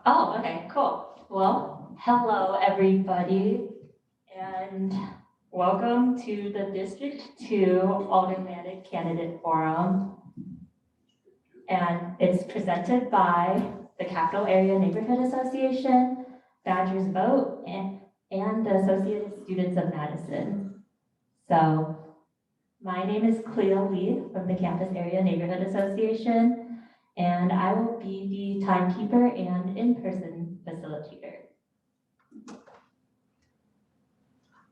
Oh, okay, cool. Well, hello, everybody, and welcome to the District 2 Aldermanic Candidate Forum. And it's presented by the Capital Area Neighborhood Association, BadgersVote, and the Associated Students of Madison. So, my name is Cleo Lee from the Campus Area Neighborhood Association, and I will be the timekeeper and in-person facilitator.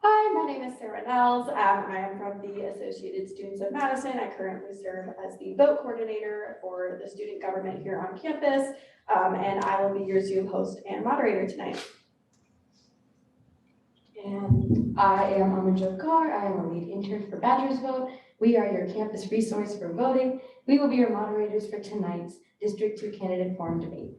Hi, my name is Sarah Nels. I am from the Associated Students of Madison. I currently serve as the vote coordinator for the student government here on campus, and I will be your Zoom host and moderator tonight. And I am Amanjot Kaur. I am a lead intern for BadgersVote. We are your campus resource for voting. We will be your moderators for tonight's District 2 Candidate Forum debate.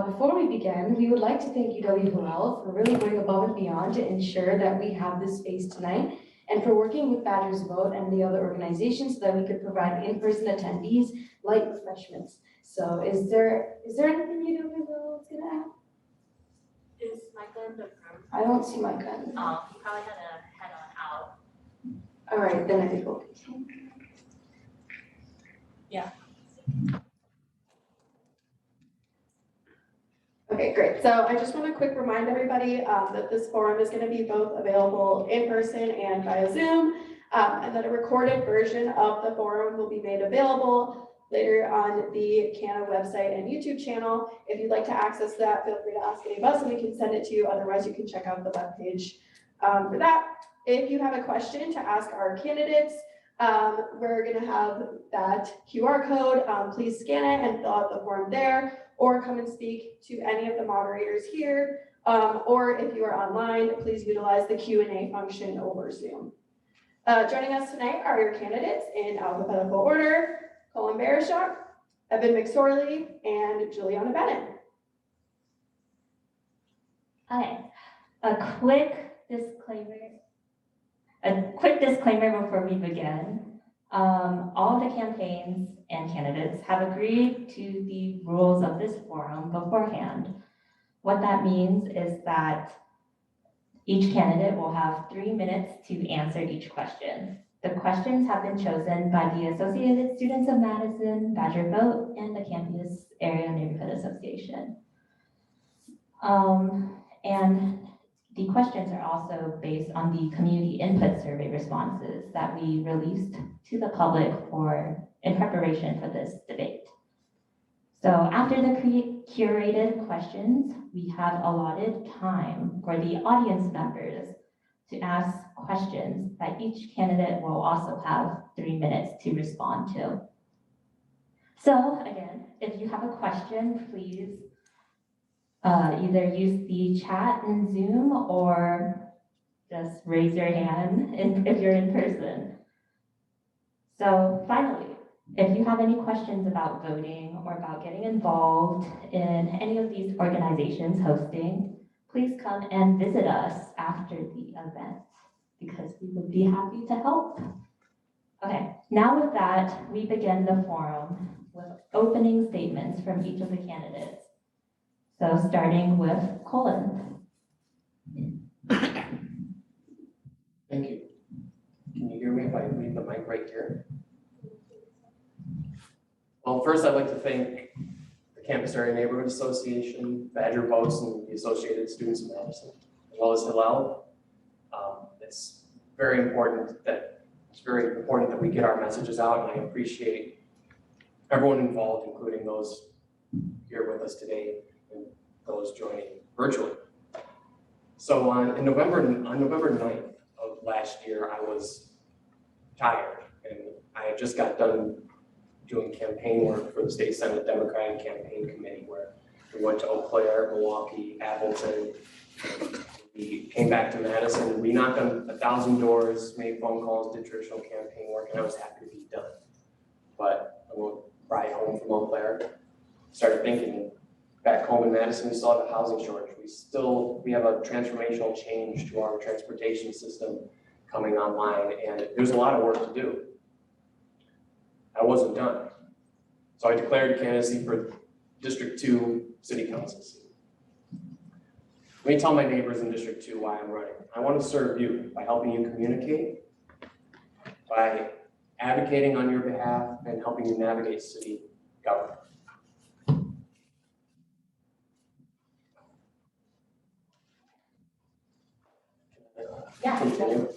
Before we begin, we would like to thank UW-Hillel for really going above and beyond to ensure that we have this space tonight, and for working with BadgersVote and the other organizations so that we could provide in-person attendees light refreshments. So is there anything UW-Hillel is gonna add? Is Micah in the room? I don't see my gun. Oh, he probably had to head on out. All right, then I think we'll continue. Yeah. Okay, great. So I just want to quick remind everybody that this forum is going to be both available in person and via Zoom, and that a recorded version of the forum will be made available later on the CANA website and YouTube channel. If you'd like to access that, feel free to ask any of us and we can send it to you. Otherwise, you can check out the webpage for that. If you have a question to ask our candidates, we're going to have that QR code. Please scan it and fill out the form there, or come and speak to any of the moderators here. Or if you are online, please utilize the Q&A function over Zoom. Joining us tonight are your candidates in alphabetical order: Colin Barashok, Evan McSorley, and Juliana Bennett. Okay, a quick disclaimer before we begin. All the campaigns and candidates have agreed to the rules of this forum beforehand. What that means is that each candidate will have 3 minutes to answer each question. The questions have been chosen by the Associated Students of Madison, BadgersVote, and the Campus Area Neighborhood Association. And the questions are also based on the community input survey responses that we released to the public in preparation for this debate. So after the curated questions, we have allotted time for the audience members to ask questions that each candidate will also have 3 minutes to respond to. So again, if you have a question, please either use the chat in Zoom or just raise your hand if you're in person. So finally, if you have any questions about voting or about getting involved in any of these organizations hosting, please come and visit us after the event because we would be happy to help. Okay, now with that, we begin the forum with opening statements from each of the candidates. So starting with Colin. Thank you. Can you hear me if I leave the mic right here? Well, first I'd like to thank the Campus Area Neighborhood Association, BadgersVote, and the Associated Students of Madison, as well as Hillel. It's very important that we get our messages out, and I appreciate everyone involved, including those here with us today and those joining virtually. So on November 9th of last year, I was tired, and I had just got done doing campaign work for the State Senate Democratic Campaign Committee, where we went to Eau Claire, Milwaukee, Appleton. We came back to Madison. We knocked on 1,000 doors, made phone calls, did traditional campaign work, and I was happy to be done. But I went ride home from Eau Claire, started thinking, back home in Madison, we still have a housing shortage. We have a transformational change to our transportation system coming online, and there's a lot of work to do. I wasn't done. So I declared candidacy for District 2 city council seat. Let me tell my neighbors in District 2 why I'm running. I want to serve you by helping you communicate, by advocating on your behalf, and helping you navigate city government. Yeah. Continue.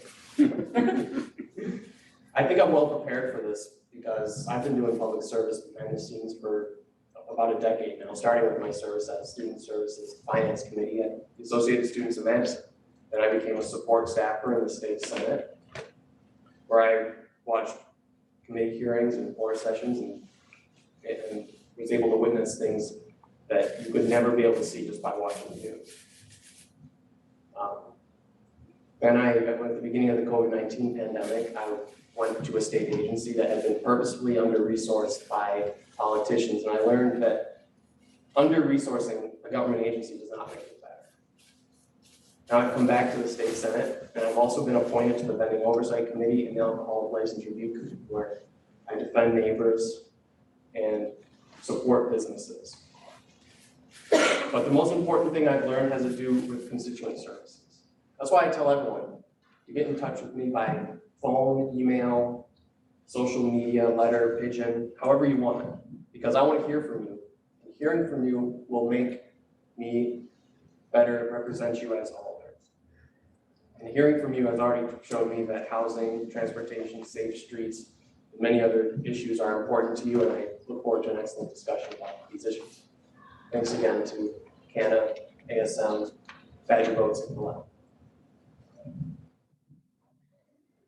I think I'm well prepared for this because I've been doing public service behind the scenes for about a decade now, starting with my service as Student Services Finance Committee at the Associated Students of Madison. Then I became a support staffer in the state senate, where I watched committee hearings and floor sessions and was able to witness things that you could never be able to see just by watching the news. Then at the beginning of the COVID-19 pandemic, I went to a state agency that had been purposefully under-resourced by politicians, and I learned that under-resourcing a government agency does not make it better. Now I've come back to the state senate, and I've also been appointed to the Vending Oversight Committee and the Alcohol License Review Committee, where I defend neighbors and support businesses. But the most important thing I've learned has to do with constituent services. That's why I tell everyone to get in touch with me by phone, email, social media, letter, pigeon, however you want, because I want to hear from you. And hearing from you will make me better represent you as Alder. And hearing from you has already shown me that housing, transportation, safe streets, and many other issues are important to you, and I look forward to an excellent discussion about these issues. Thanks again to CANA, ASM, BadgersVote, and the like.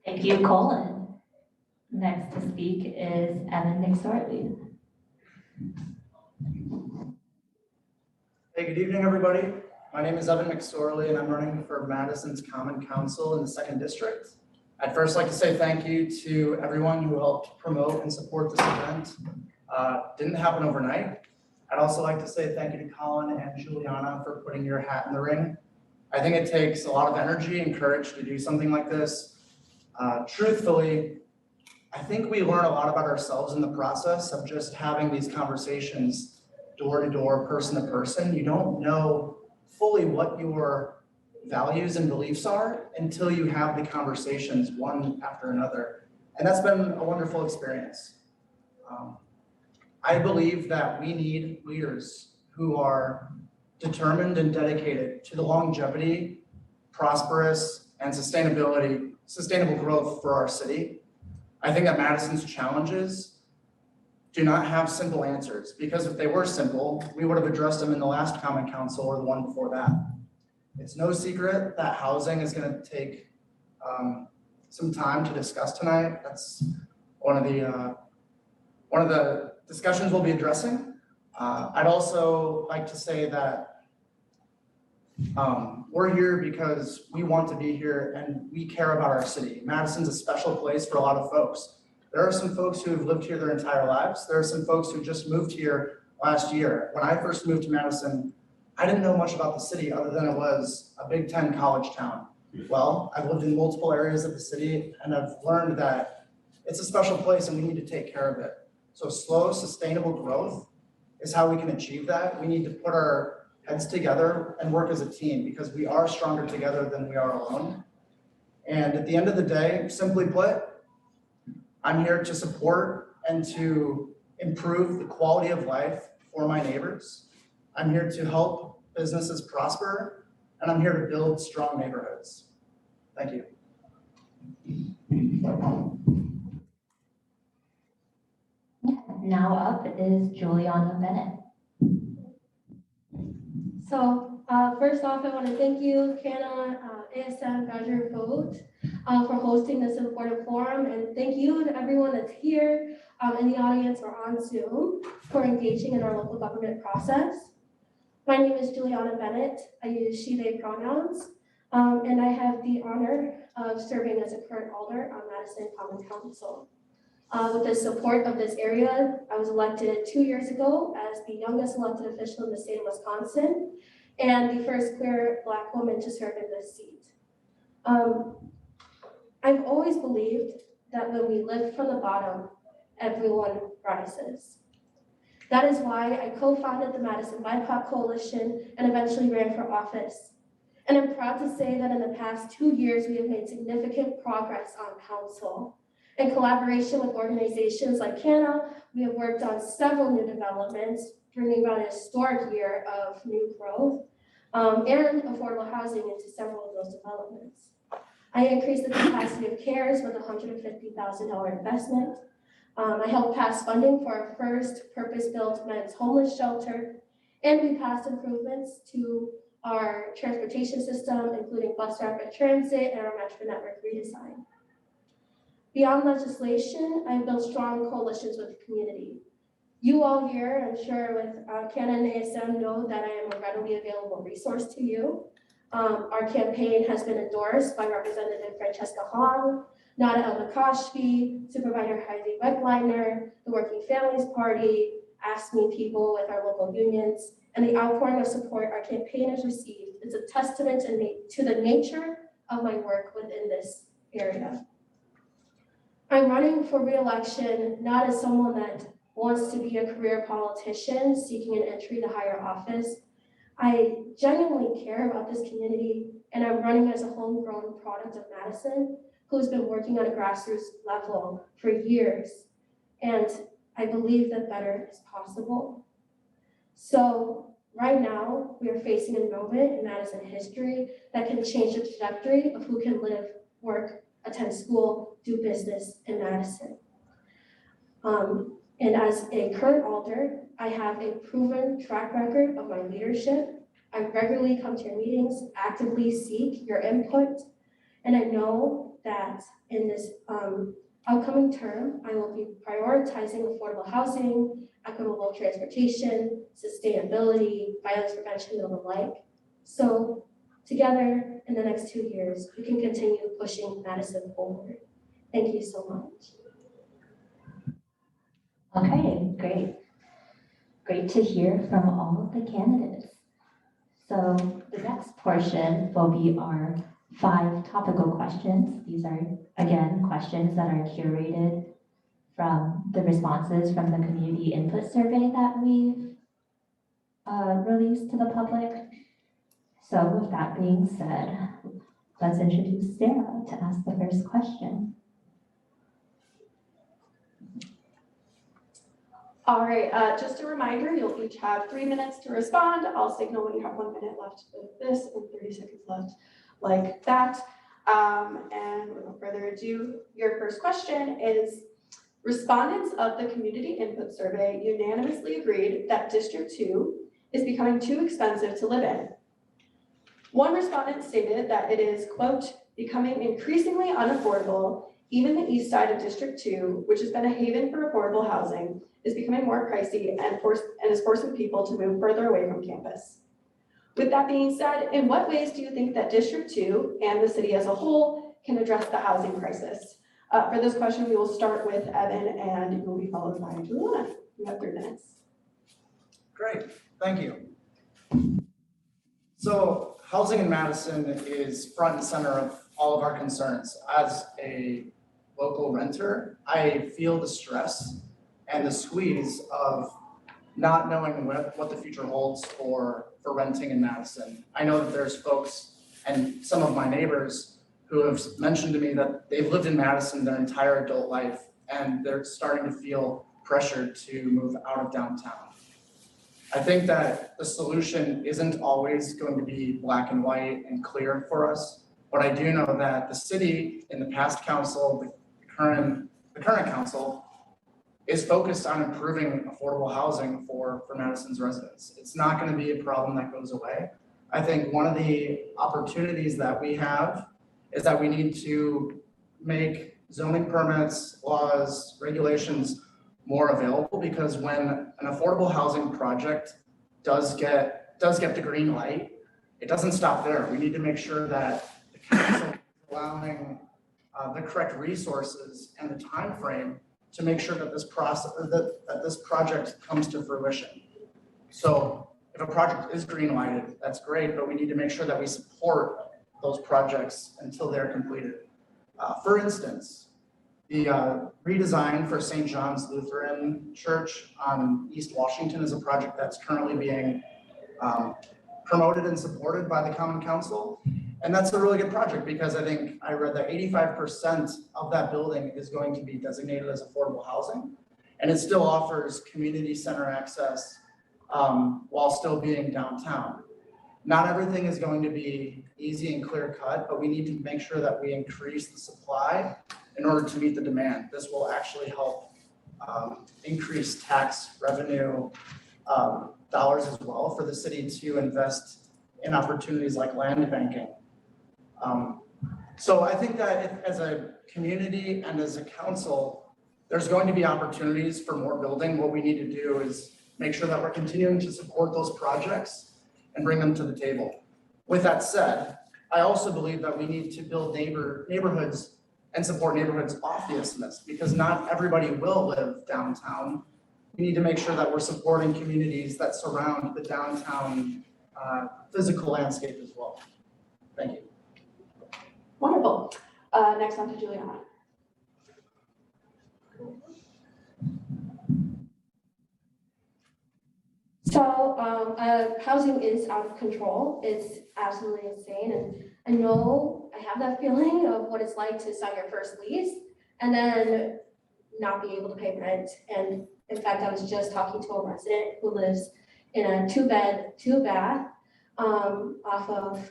Thank you, Colin. Next to speak is Evan McSorley. Hey, good evening, everybody. My name is Evan McSorley, and I'm running for Madison's Common Council in the 2nd District. I'd first like to say thank you to everyone who helped promote and support this event. Didn't happen overnight. I'd also like to say thank you to Colin and Juliana for putting your hat in the ring. I think it takes a lot of energy and courage to do something like this. Truthfully, I think we learn a lot about ourselves in the process of just having these conversations door to door, person to person. You don't know fully what your values and beliefs are until you have the conversations one after another. And that's been a wonderful experience. I believe that we need leaders who are determined and dedicated to the longevity, prosperous, and sustainable growth for our city. I think that Madison's challenges do not have simple answers, because if they were simple, we would have addressed them in the last Common Council or the one before that. It's no secret that housing is going to take some time to discuss tonight. That's one of the discussions we'll be addressing. I'd also like to say that we're here because we want to be here and we care about our city. Madison's a special place for a lot of folks. There are some folks who have lived here their entire lives. There are some folks who just moved here last year. When I first moved to Madison, I didn't know much about the city other than it was a Big Ten college town. Well, I've lived in multiple areas of the city and I've learned that it's a special place and we need to take care of it. So slow, sustainable growth is how we can achieve that. We need to put our heads together and work as a team, because we are stronger together than we are alone. And at the end of the day, simply put, I'm here to support and to improve the quality of life for my neighbors. I'm here to help businesses prosper, and I'm here to build strong neighborhoods. Thank you. Now up is Juliana Bennett. So first off, I want to thank you, CANA, ASM, BadgersVote, for hosting this important forum, and thank you to everyone that's here in the audience or on Zoom for engaging in our local government process. My name is Juliana Bennett. I use she, they pronouns, and I have the honor of serving as a current alder on Madison Common Council. With the support of this area, I was elected 2 years ago as the youngest elected official in the state of Wisconsin and the first queer Black woman to serve in this seat. I've always believed that when we lift from the bottom, everyone rises. That is why I co-founded the Madison BIPOC Coalition and eventually ran for office. And I'm proud to say that in the past 2 years, we have made significant progress on council. In collaboration with organizations like CANA, we have worked on several new developments, bringing about a historic year of new growth and affordable housing into several of those developments. I increased the capacity of CARES with a $150,000 investment. I helped pass funding for our first purpose-built men's homeless shelter, and we passed improvements to our transportation system, including bus rapid transit and our metro network redesign. Beyond legislation, I've built strong coalitions with the community. You all here, I'm sure with CANA and ASM, know that I am a readily available resource to you. Our campaign has been endorsed by Representative Francesca Hong, Nada El-Nakashfi, Supervisor Heidi Weckliner, the Working Families Party, Ask Me People with our local unions, and the outpouring of support our campaign has received is a testament to the nature of my work within this area. I'm running for re-election not as someone that wants to be a career politician seeking an entry to higher office. I genuinely care about this community, and I'm running as a homegrown product of Madison, who's been working on a grassroots level for years. And I believe that better is possible. So right now, we are facing a moment in Madison history that can change the trajectory of who can live, work, attend school, do business in Madison. And as a current alder, I have a proven track record of my leadership. I regularly come to your meetings, actively seek your input, and I know that in this upcoming term, I will be prioritizing affordable housing, equitable transportation, sustainability, violence prevention, and the like. So together, in the next 2 years, we can continue pushing Madison forward. Thank you so much. Okay, great. Great to hear from all of the candidates. So the next portion will be our 5 topical questions. These are, again, questions that are curated from the responses from the community input survey that we've released to the public. So with that being said, let's introduce Sarah to ask the first question. All right, just a reminder, you'll each have 3 minutes to respond. I'll signal when you have 1 minute left with this and 30 seconds left like that. And without further ado, your first question is, respondents of the community input survey unanimously agreed that District 2 is becoming too expensive to live in. One respondent stated that it is, quote, becoming increasingly unaffordable. Even the east side of District 2, which has been a haven for affordable housing, is becoming more pricey and is forcing people to move further away from campus. With that being said, in what ways do you think that District 2 and the city as a whole can address the housing crisis? For this question, we will start with Evan and it will be followed by Juliana. You have 3 minutes. Great, thank you. So housing in Madison is front and center of all of our concerns. As a local renter, I feel the stress and the squeeze of not knowing what the future holds for renting in Madison. I know that there's folks and some of my neighbors who have mentioned to me that they've lived in Madison their entire adult life and they're starting to feel pressured to move out of downtown. I think that the solution isn't always going to be black and white and clear for us, but I do know that the city in the past council, the current council, is focused on improving affordable housing for Madison's residents. It's not going to be a problem that goes away. I think one of the opportunities that we have is that we need to make zoning permits, laws, regulations more available, because when an affordable housing project does get the green light, it doesn't stop there. We need to make sure that the council is allowing the correct resources and the time frame to make sure that this project comes to fruition. So if a project is green lighted, that's great, but we need to make sure that we support those projects until they're completed. For instance, The redesign for St. John's Lutheran Church on East Washington is a project that's currently being promoted and supported by the Common Council. And that's a really good project because I think I read that 85% of that building is going to be designated as affordable housing. And it still offers community center access while still being downtown. Not everything is going to be easy and clear cut, but we need to make sure that we increase the supply in order to meet the demand. This will actually help increase tax revenue dollars as well for the city to invest in opportunities like land banking. So I think that if, as a community and as a council, there's going to be opportunities for more building. What we need to do is make sure that we're continuing to support those projects and bring them to the table. With that said, I also believe that we need to build neighborhoods and support neighborhoods off the isthmus because not everybody will live downtown. We need to make sure that we're supporting communities that surround the downtown physical landscape as well. Thank you. Wonderful. Next on to Juliana. So housing is out of control. It's absolutely insane. And I know I have that feeling of what it's like to sign your first lease and then not be able to pay rent. And in fact, I was just talking to a resident who lives in a 2-bed, 2-bath off of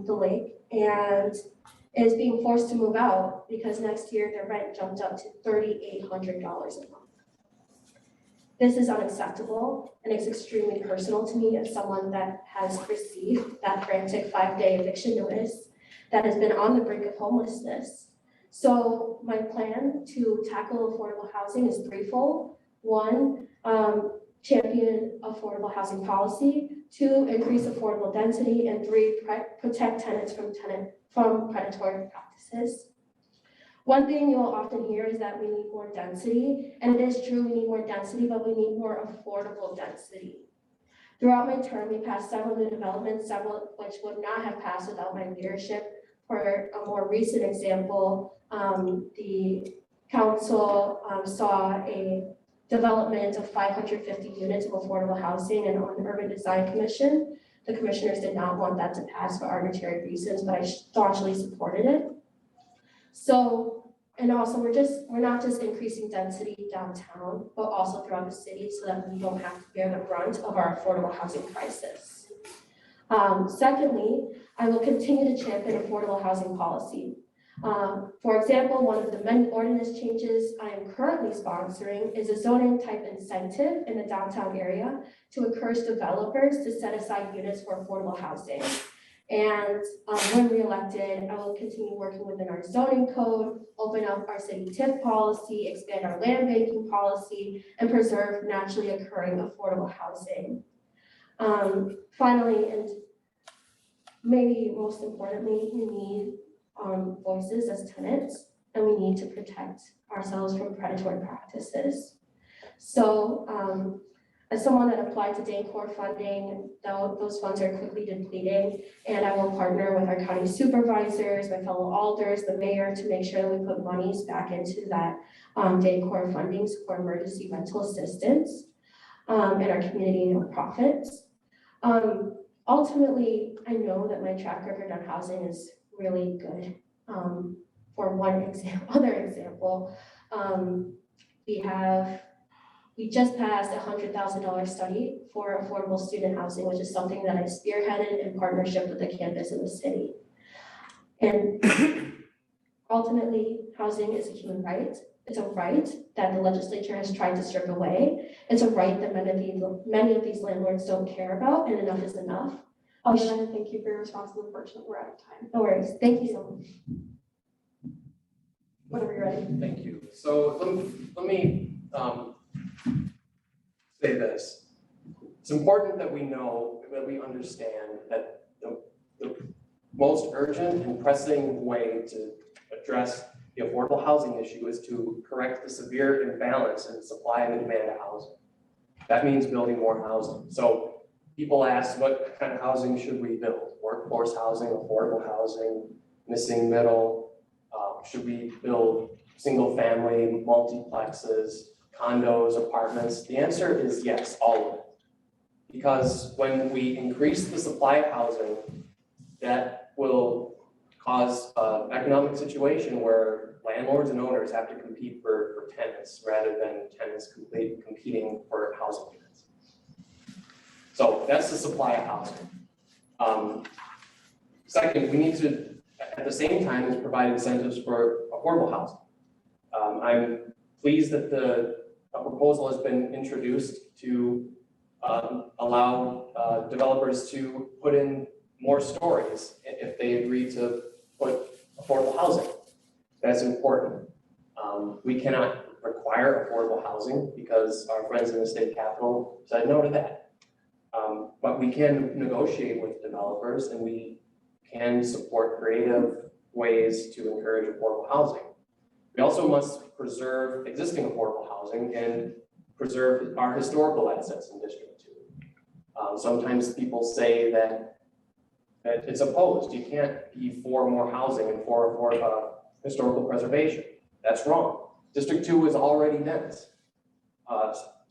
the lake and is being forced to move out because next year their rent jumped up to $3,800 a month. This is unacceptable and it's extremely personal to me as someone that has received that frantic 5-day eviction notice that has been on the brink of homelessness. So my plan to tackle affordable housing is threefold. 1, champion affordable housing policy. 2, increase affordable density. And 3, protect tenants from predatory practices. One thing you'll often hear is that we need more density, and it is true we need more density, but we need more affordable density. Throughout my term, we passed several new developments, several of which would not have passed without my leadership. For a more recent example, the council saw a development of 550 units of affordable housing and on the Urban Design Commission. The commissioners did not want that to pass for arbitrary reasons, but I staunchly supported it. So, and also we're not just increasing density downtown, but also throughout the city so that we don't have to bear the brunt of our affordable housing crisis. Secondly, I will continue to champion affordable housing policy. For example, one of the many ordinance changes I am currently sponsoring is a zoning type incentive in the downtown area to encourage developers to set aside units for affordable housing. And when reelected, I will continue working within our zoning code, open up our city TIF policy, expand our land banking policy, and preserve naturally occurring affordable housing. Finally, and maybe most importantly, we need voices as tenants, and we need to protect ourselves from predatory practices. So as someone that applied to DANCOR funding, those funds are quickly depleting, and I will partner with our county supervisors, my fellow alders, the mayor, to make sure that we put monies back into that DANCOR funding for emergency rental assistance and our community nonprofits. Ultimately, I know that my track record on housing is really good. For one other example, we just passed a $100,000 study for affordable student housing, which is something that I spearheaded in partnership with the campus in the city. And ultimately, housing is a human right. It's a right that the legislature has tried to strip away. It's a right that many of these landlords don't care about, and enough is enough. Juliana, thank you for your response. Unfortunately, we're out of time. No worries. Thank you so much. Whenever you're ready. Thank you. So let me say this. It's important that we know, that we understand that the most urgent and pressing way to address the affordable housing issue is to correct the severe imbalance in the supply and the demand of housing. That means building more housing. So people ask, what kind of housing should we build? Workforce housing, affordable housing, missing middle? Should we build single family, multiplexes, condos, apartments? The answer is yes, all of it. Because when we increase the supply of housing, that will cause an economic situation where landlords and owners have to compete for tenants rather than tenants competing for housing units. So that's the supply of housing. Second, we need to, at the same time, is provide incentives for affordable housing. I'm pleased that a proposal has been introduced to allow developers to put in more stories if they agree to put affordable housing. That's important. We cannot require affordable housing because our friends in the state capitol said no to that. But we can negotiate with developers and we can support creative ways to encourage affordable housing. We also must preserve existing affordable housing and preserve our historical assets in District 2. Sometimes people say that it's opposed. You can't be for more housing and for historical preservation. That's wrong. District 2 is already dense.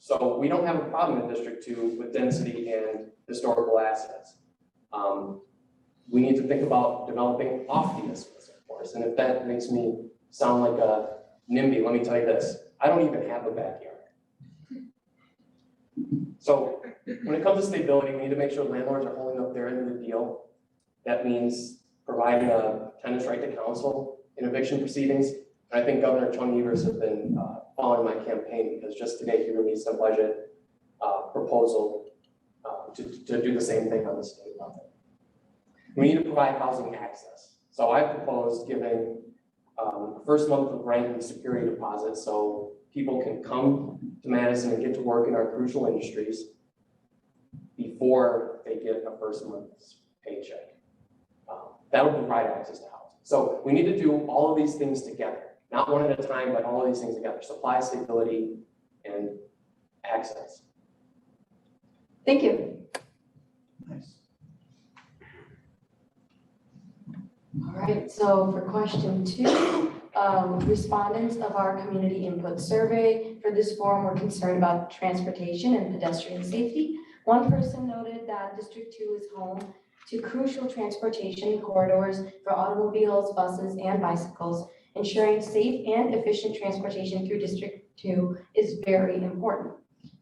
So we don't have a problem in District 2 with density and historical assets. We need to think about developing off the isthmus, of course. And if that makes me sound like a NIMBY, let me tell you this. I don't even have a backyard. So when it comes to stability, we need to make sure landlords are holding up their end of the deal. That means providing a tenant's right to counsel in eviction proceedings. And I think Governor Chung Evers has been following my campaign because just today he released a budget proposal to do the same thing on the state level. We need to provide housing access. So I proposed giving first month of rent and security deposits so people can come to Madison and get to work in our crucial industries before they get a first month's paycheck. That'll provide access to housing. So we need to do all of these things together, not one at a time, but all of these things together: supply, stability, and access. Thank you. Nice. All right, so for question 2, respondents of our community input survey for this forum were concerned about transportation and pedestrian safety. One person noted that District 2 is home to crucial transportation corridors for automobiles, buses, and bicycles. Ensuring safe and efficient transportation through District 2 is very important.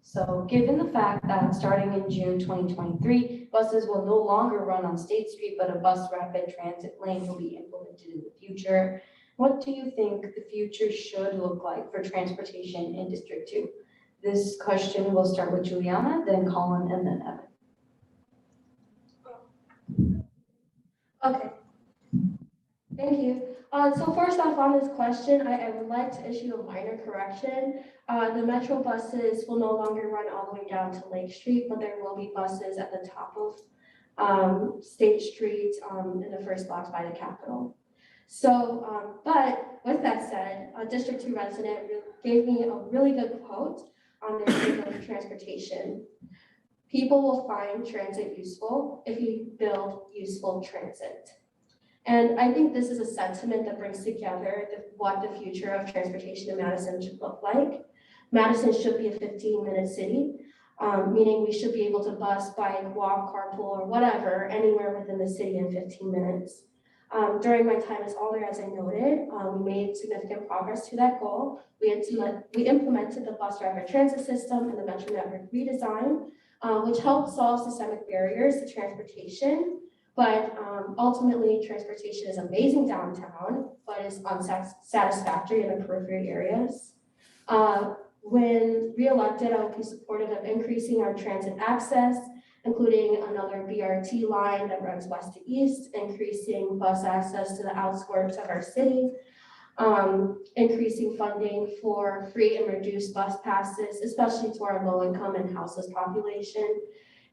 So given the fact that starting in June 2023, buses will no longer run on State Street, but a bus rapid transit lane will be implemented in the future, what do you think the future should look like for transportation in District 2? This question will start with Juliana, then Colin, and then Evan. Okay. Thank you. So first off on this question, I would like to issue a minor correction. The Metro buses will no longer run all the way down to Lake Street, but there will be buses at the top of State Street in the first blocks by the Capitol. So, but with that said, a District 2 resident gave me a really good quote on their take on transportation. People will find transit useful if you build useful transit. And I think this is a sentiment that brings together what the future of transportation in Madison should look like. Madison should be a 15-minute city, meaning we should be able to bus, bike, walk, carpool, or whatever, anywhere within the city in 15 minutes. During my time as alder, as I noted, we made significant progress to that goal. We implemented the bus rapid transit system and the Metro network redesign, which helped solve systemic barriers to transportation. But ultimately, transportation is amazing downtown, but is unsatisfactory in the periphery areas. When re-elected, I will be supportive of increasing our transit access, including another BRT line that runs west to east, increasing bus access to the outskirts of our city, increasing funding for free and reduced bus passes, especially to our low-income and houseless population.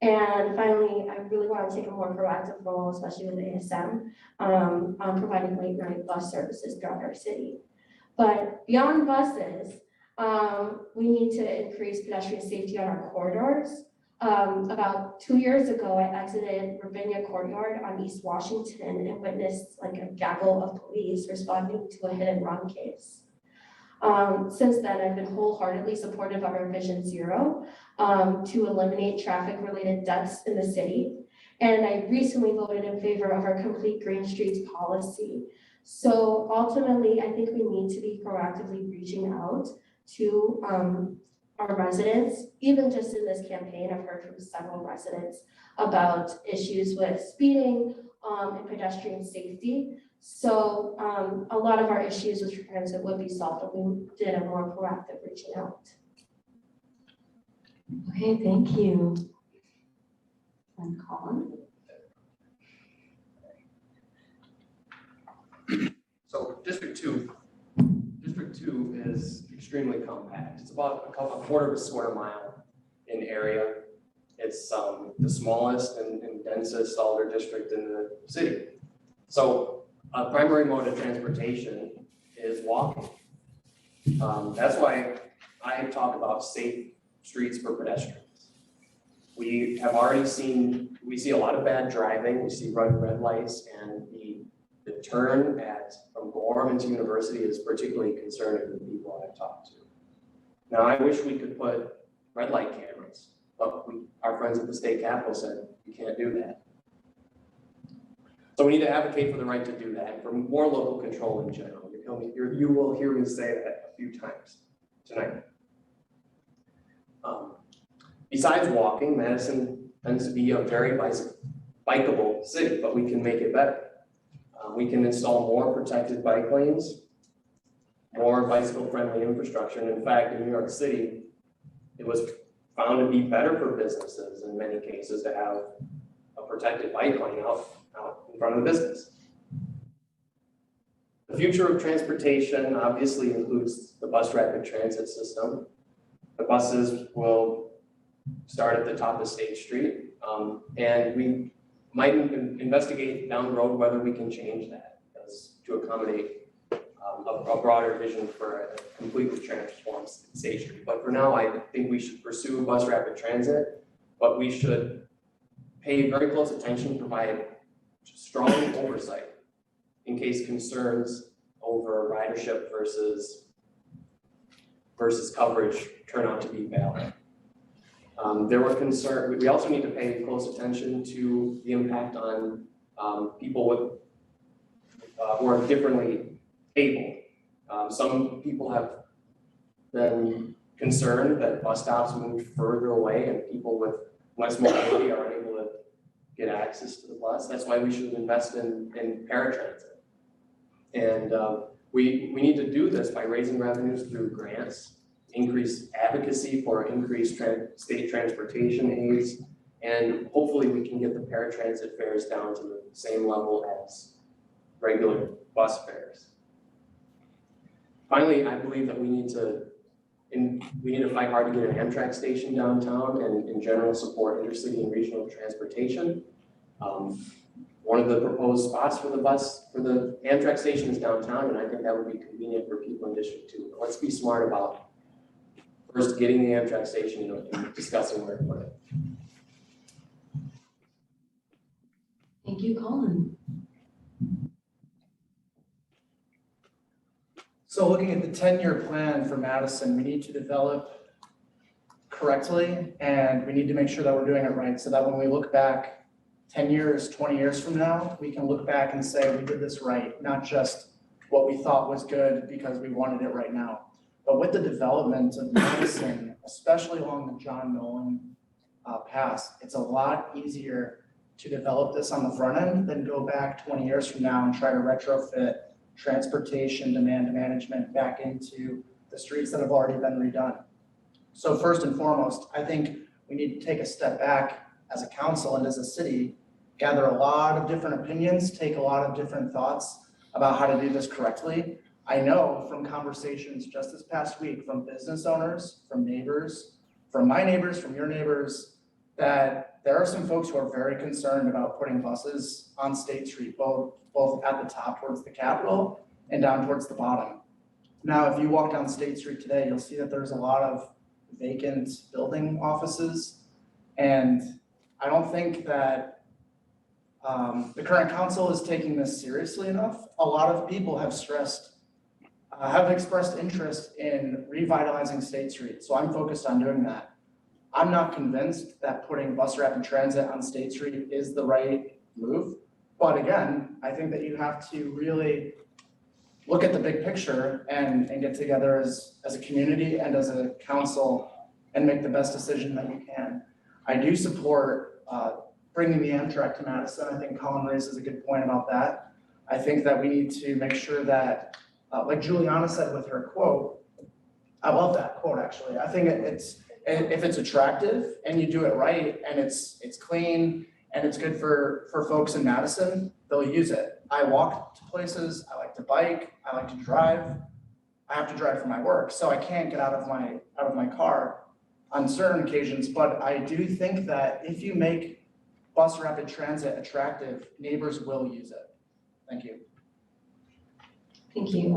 And finally, I really want to take a more proactive role, especially with ASM, on providing late-night bus services throughout our city. But beyond buses, we need to increase pedestrian safety on our corridors. About 2 years ago, I exited Ravinia Courtyard on East Washington and witnessed like a gaggle of police responding to a hit and run case. Since then, I've been wholeheartedly supportive of our Vision Zero to eliminate traffic-related deaths in the city. And I recently voted in favor of our Complete Green Streets policy. So ultimately, I think we need to be proactively reaching out to our residents. Even just in this campaign, I've heard from several residents about issues with speeding and pedestrian safety. So a lot of our issues with transit would be solved if we did a more proactive reaching out. Okay, thank you. And Colin? So District 2 is extremely compact. It's about a quarter of a square mile in area. It's the smallest and densest alder district in the city. So a primary mode of transportation is walking. That's why I talk about safe streets for pedestrians. We have already we see a lot of bad driving. We see red lights, and the turn from Gorham into University is particularly concerning to the people I've talked to. Now, I wish we could put red light cameras, but our friends at the state capitol said you can't do that. So we need to advocate for the right to do that, and for more local control in general. You will hear me say that a few times tonight. Besides walking, Madison tends to be a very bikeable city, but we can make it better. We can install more protected bike lanes, more bicycle-friendly infrastructure. And in fact, in New York City, it was found to be better for businesses in many cases to have a protected bike lane out in front of the business. The future of transportation obviously includes the bus rapid transit system. The buses will start at the top of State Street, and we might investigate down the road whether we can change that to accommodate a broader vision for a completely transformed State Street. But for now, I think we should pursue bus rapid transit, but we should pay very close attention, provide strong oversight in case concerns over ridership versus coverage turn out to be valid. There were concerns. We also need to pay close attention to the impact on people who are differently able. Some people have been concerned that bus stops moved further away and people with less mobility are unable to get access to the bus. That's why we should invest in paratransit. And we need to do this by raising revenues through grants, increase advocacy for increased state transportation aids, and hopefully we can get the paratransit fares down to the same level as regular bus fares. Finally, I believe that we need to fight hard to get an Amtrak station downtown and in general support intercity and regional transportation. One of the proposed spots for the Amtrak station is downtown, and I think that would be convenient for people in District 2. But let's be smart about first getting the Amtrak station and discussing where to put it. Thank you, Colin. So looking at the 10-year plan for Madison, we need to develop correctly, and we need to make sure that we're doing it right so that when we look back 10 years, 20 years from now, we can look back and say we did this right, not just what we thought was good because we wanted it right now. But with the development of Madison, especially along the John Nolan Pass, it's a lot easier to develop this on the front end than go back 20 years from now and try to retrofit transportation demand management back into the streets that have already been redone. So first and foremost, I think we need to take a step back as a council and as a city, gather a lot of different opinions, take a lot of different thoughts about how to do this correctly. I know from conversations just this past week from business owners, from neighbors, from my neighbors, from your neighbors, that there are some folks who are very concerned about putting buses on State Street, both at the top towards the Capitol and down towards the bottom. Now, if you walk down State Street today, you'll see that there's a lot of vacant building offices. And I don't think that the current council is taking this seriously enough. A lot of people have stressed have expressed interest in revitalizing State Street, so I'm focused on doing that. I'm not convinced that putting bus rapid transit on State Street is the right move. But again, I think that you have to really look at the big picture and get together as a community and as a council and make the best decision that you can. I do support bringing the Amtrak to Madison. I think Colin raises a good point about that. I think that we need to make sure that, like Juliana said with her quote, I love that quote actually. I think if it's attractive and you do it right and it's clean and it's good for folks in Madison, they'll use it. I walk to places, I like to bike, I like to drive. I have to drive for my work, so I can't get out of my car on certain occasions, but I do think that if you make bus rapid transit attractive, neighbors will use it. Thank you. Thank you.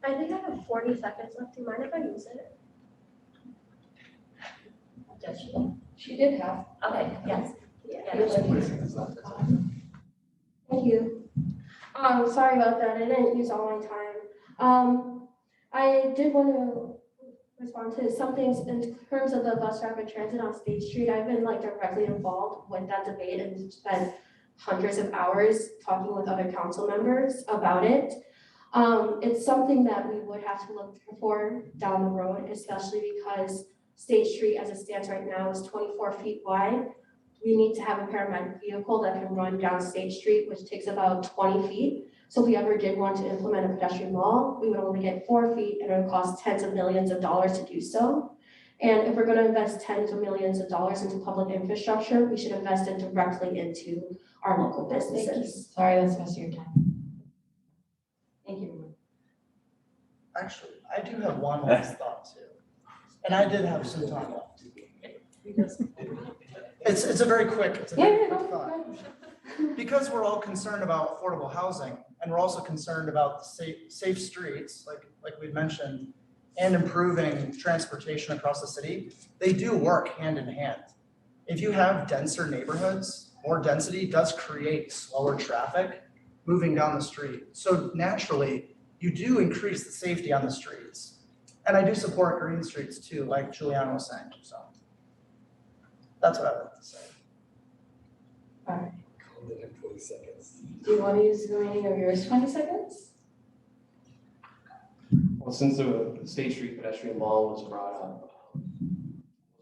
I think I have 40 seconds left. Do you mind if I use it? Does she? She did have. Okay, yes. Thank you. Sorry about that. I didn't use all my time. I did want to respond to some things in terms of the bus rapid transit on State Street. I've been like directly involved with that debate and spent hundreds of hours talking with other council members about it. It's something that we would have to look for down the road, especially because State Street as it stands right now is 24 feet wide. We need to have a paramedic vehicle that can run down State Street, which takes about 20 feet. So if we ever did want to implement a pedestrian wall, we would only get 4 feet and it would cost tens of millions of dollars to do so. And if we're going to invest tens of millions of dollars into public infrastructure, we should invest it directly into our local businesses. Sorry, that's the rest of your time. Thank you. Actually, I do have one last thought too. And I did have some time left. It's a very quick thought. Because we're all concerned about affordable housing and we're also concerned about the safe streets, like we mentioned, and improving transportation across the city, they do work hand in hand. If you have denser neighborhoods, more density does create slower traffic moving down the street. So naturally, you do increase the safety on the streets. And I do support green streets too, like Juliana was saying, so. That's what I would like to say. All right. 20 seconds. Do you want to use the remaining of yours 20 seconds? Well, since the State Street pedestrian mall was brought up,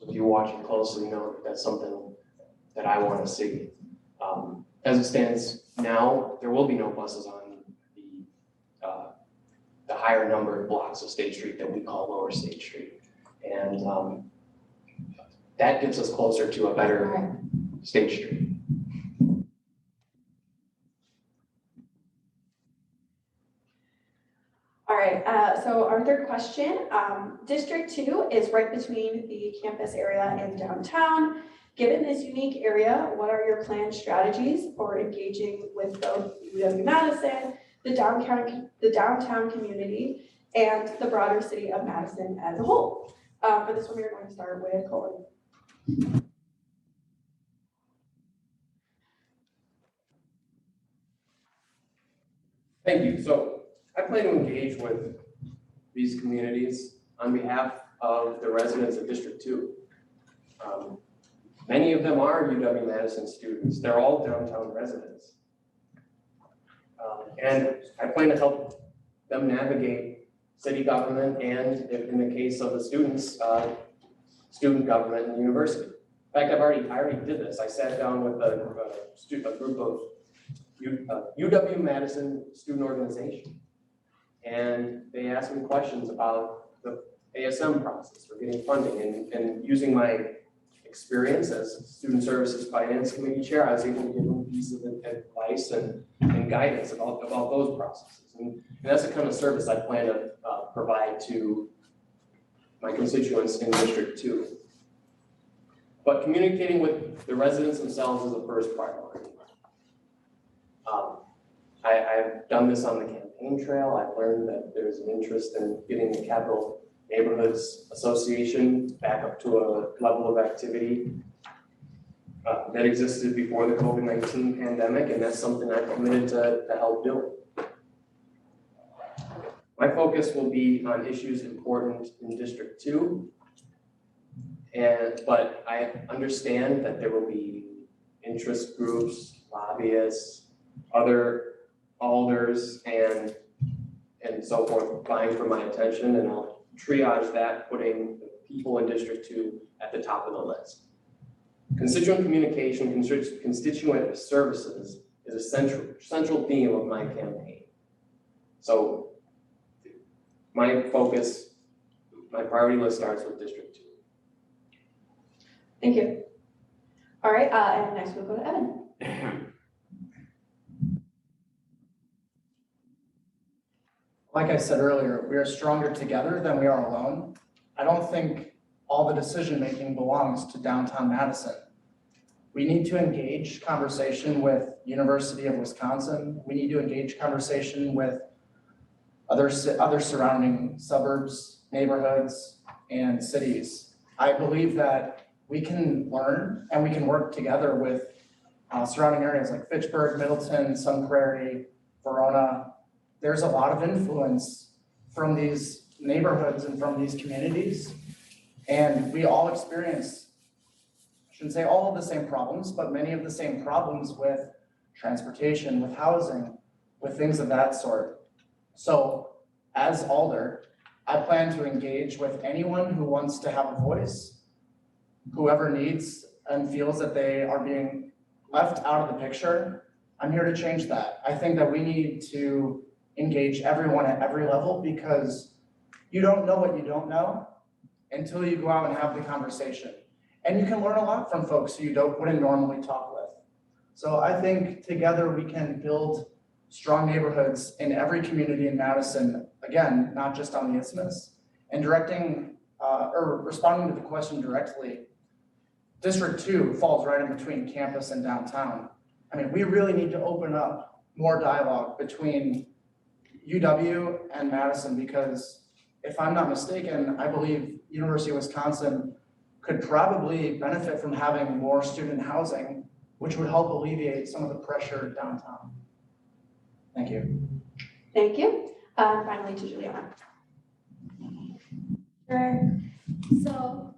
if you're watching closely, know that that's something that I want to see. As it stands now, there will be no buses on the higher numbered blocks of State Street that we call Lower State Street. And that gets us closer to a better State Street. All right, so our third question, District 2 is right between the campus area and downtown. Given this unique area, what are your planned strategies for engaging with both UW-Madison, the downtown community, and the broader city of Madison as a whole? For this one, we're going to start with Colin. Thank you. So I plan to engage with these communities on behalf of the residents of District 2. Many of them are UW-Madison students. They're all downtown residents. And I plan to help them navigate city government and, in the case of the students, student government and university. In fact, I already did this. I sat down with a group of UW-Madison student organization. And they asked me questions about the ASM process for getting funding, and using my experience as Student Services Finance Committee Chair, I was able to give them pieces of advice and guidance about those processes. And that's the kind of service I plan to provide to my constituents in District 2. But communicating with the residents themselves is the first priority. I've done this on the campaign trail. I've learned that there's an interest in getting the Capital Neighborhoods Association back up to a level of activity that existed before the COVID-19 pandemic, and that's something I'm committed to help do. My focus will be on issues important in District 2. But I understand that there will be interest groups, lobbyists, other alders, and so forth vying for my attention, and I'll triage that, putting the people in District 2 at the top of the list. Constituent communication, constituent services is a central theme of my campaign. So my focus, my priority list starts with District 2. Thank you. All right, and next we'll go to Evan. Like I said earlier, we are stronger together than we are alone. I don't think all the decision-making belongs to downtown Madison. We need to engage conversation with University of Wisconsin. We need to engage conversation with other surrounding suburbs, neighborhoods, and cities. I believe that we can learn and we can work together with surrounding areas like Fitchburg, Middleton, Sun Prairie, Verona. There's a lot of influence from these neighborhoods and from these communities. And we all experience, I shouldn't say all of the same problems, but many of the same problems with transportation, with housing, with things of that sort. So as Alder, I plan to engage with anyone who wants to have a voice, whoever needs and feels that they are being left out of the picture. I'm here to change that. I think that we need to engage everyone at every level, because you don't know what you don't know until you go out and have the conversation. And you can learn a lot from folks who you wouldn't normally talk with. So I think together we can build strong neighborhoods in every community in Madison, again, not just on the Isthmus. And responding to the question directly, District 2 falls right in between campus and downtown. I mean, we really need to open up more dialogue between UW and Madison, because if I'm not mistaken, I believe University of Wisconsin could probably benefit from having more student housing, which would help alleviate some of the pressure downtown. Thank you. Thank you. Finally to Juliana. Sure. So,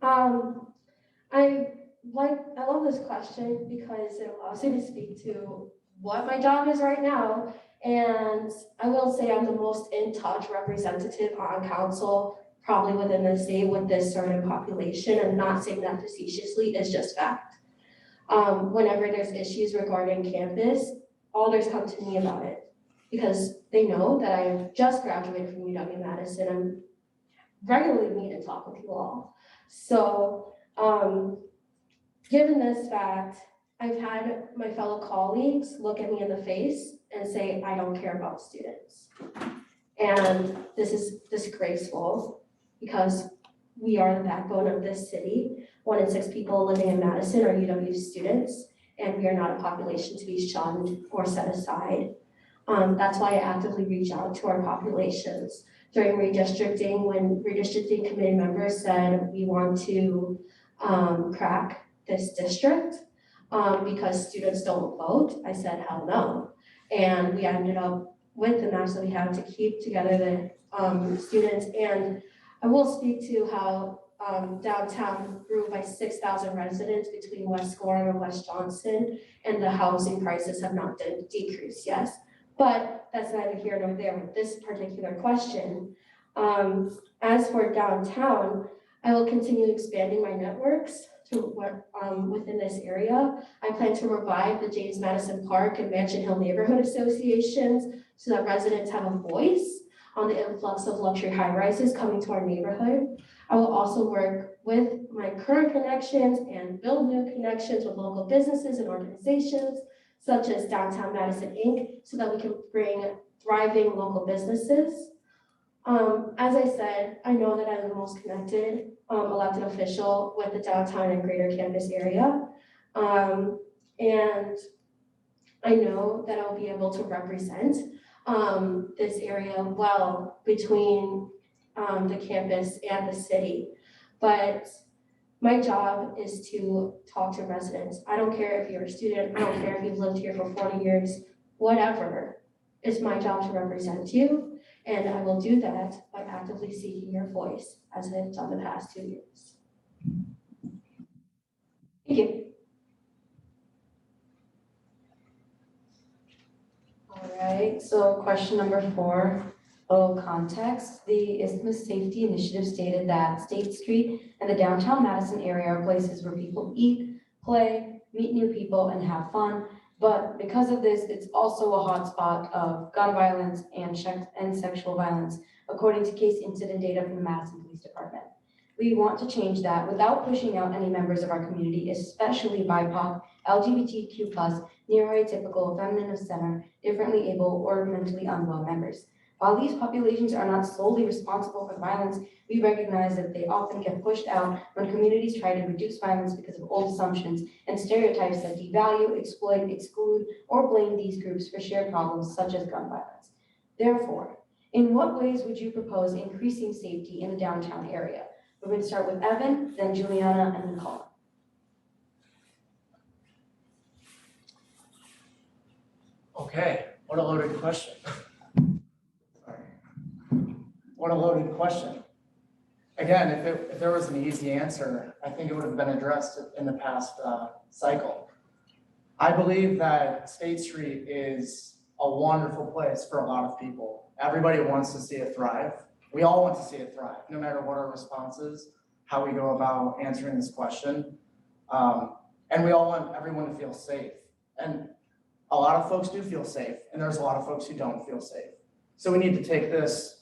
I love this question because it allows me to speak to what my job is right now. And I will say I'm the most in touch representative on council, probably within the state, with this certain population. I'm not saying that facetiously, it's just fact. Whenever there's issues regarding campus, alders come to me about it because they know that I have just graduated from UW-Madison. I'm regularly meet and talk with you all. So given this fact, I've had my fellow colleagues look at me in the face and say, I don't care about students. And this is disgraceful because we are the backbone of this city. 1 in 6 people living in Madison are UW students, and we are not a population to be shunned or set aside. That's why I actively reach out to our populations. During redistricting, when redistricting committee members said we want to crack this district because students don't vote, I said, hell no. And we ended up with the match that we had to keep together the students. And I will speak to how downtown grew by 6,000 residents between West Gorham and West Johnson, and the housing prices have not decreased yet. But that's neither here nor there with this particular question. As for downtown, I will continue expanding my networks to within this area. I plan to revive the James Madison Park and Mansion Hill neighborhood associations so that residents have a voice on the influx of luxury high-rises coming to our neighborhood. I will also work with my current connections and build new connections with local businesses and organizations such as Downtown Madison Inc., so that we can bring thriving local businesses. As I said, I know that I'm the most connected elected official with the downtown and greater campus area. And I know that I'll be able to represent this area well between the campus and the city. But my job is to talk to residents. I don't care if you're a student, I don't care if you've lived here for 40 years, whatever. it's my job to represent you, and I will do that by actively seeking your voice as I've done the past 2 years. Thank you. All right, so question number 4, a little context. The Isthmus Safety Initiative stated that State Street and the downtown Madison area are places where people eat, play, meet new people, and have fun. But because of this, it's also a hotspot of gun violence and sexual violence, according to case incident data from the Madison Police Department. We want to change that without pushing out any members of our community, especially BIPOC, LGBTQ+, neurotypical, feminine of center, differently able, or mentally unwell members. While these populations are not solely responsible for violence, we recognize that they often get pushed out when communities try to reduce violence because of old assumptions and stereotypes that devalue, exploit, exclude, or blame these groups for shared problems such as gun violence. Therefore, in what ways would you propose increasing safety in the downtown area? We're going to start with Evan, then Juliana, and then Colin. Okay, what a loaded question. What a loaded question. Again, if there was an easy answer, I think it would have been addressed in the past cycle. I believe that State Street is a wonderful place for a lot of people. Everybody wants to see it thrive. We all want to see it thrive, no matter what our response is, how we go about answering this question. And we all want everyone to feel safe. And a lot of folks do feel safe, and there's a lot of folks who don't feel safe. So we need to take this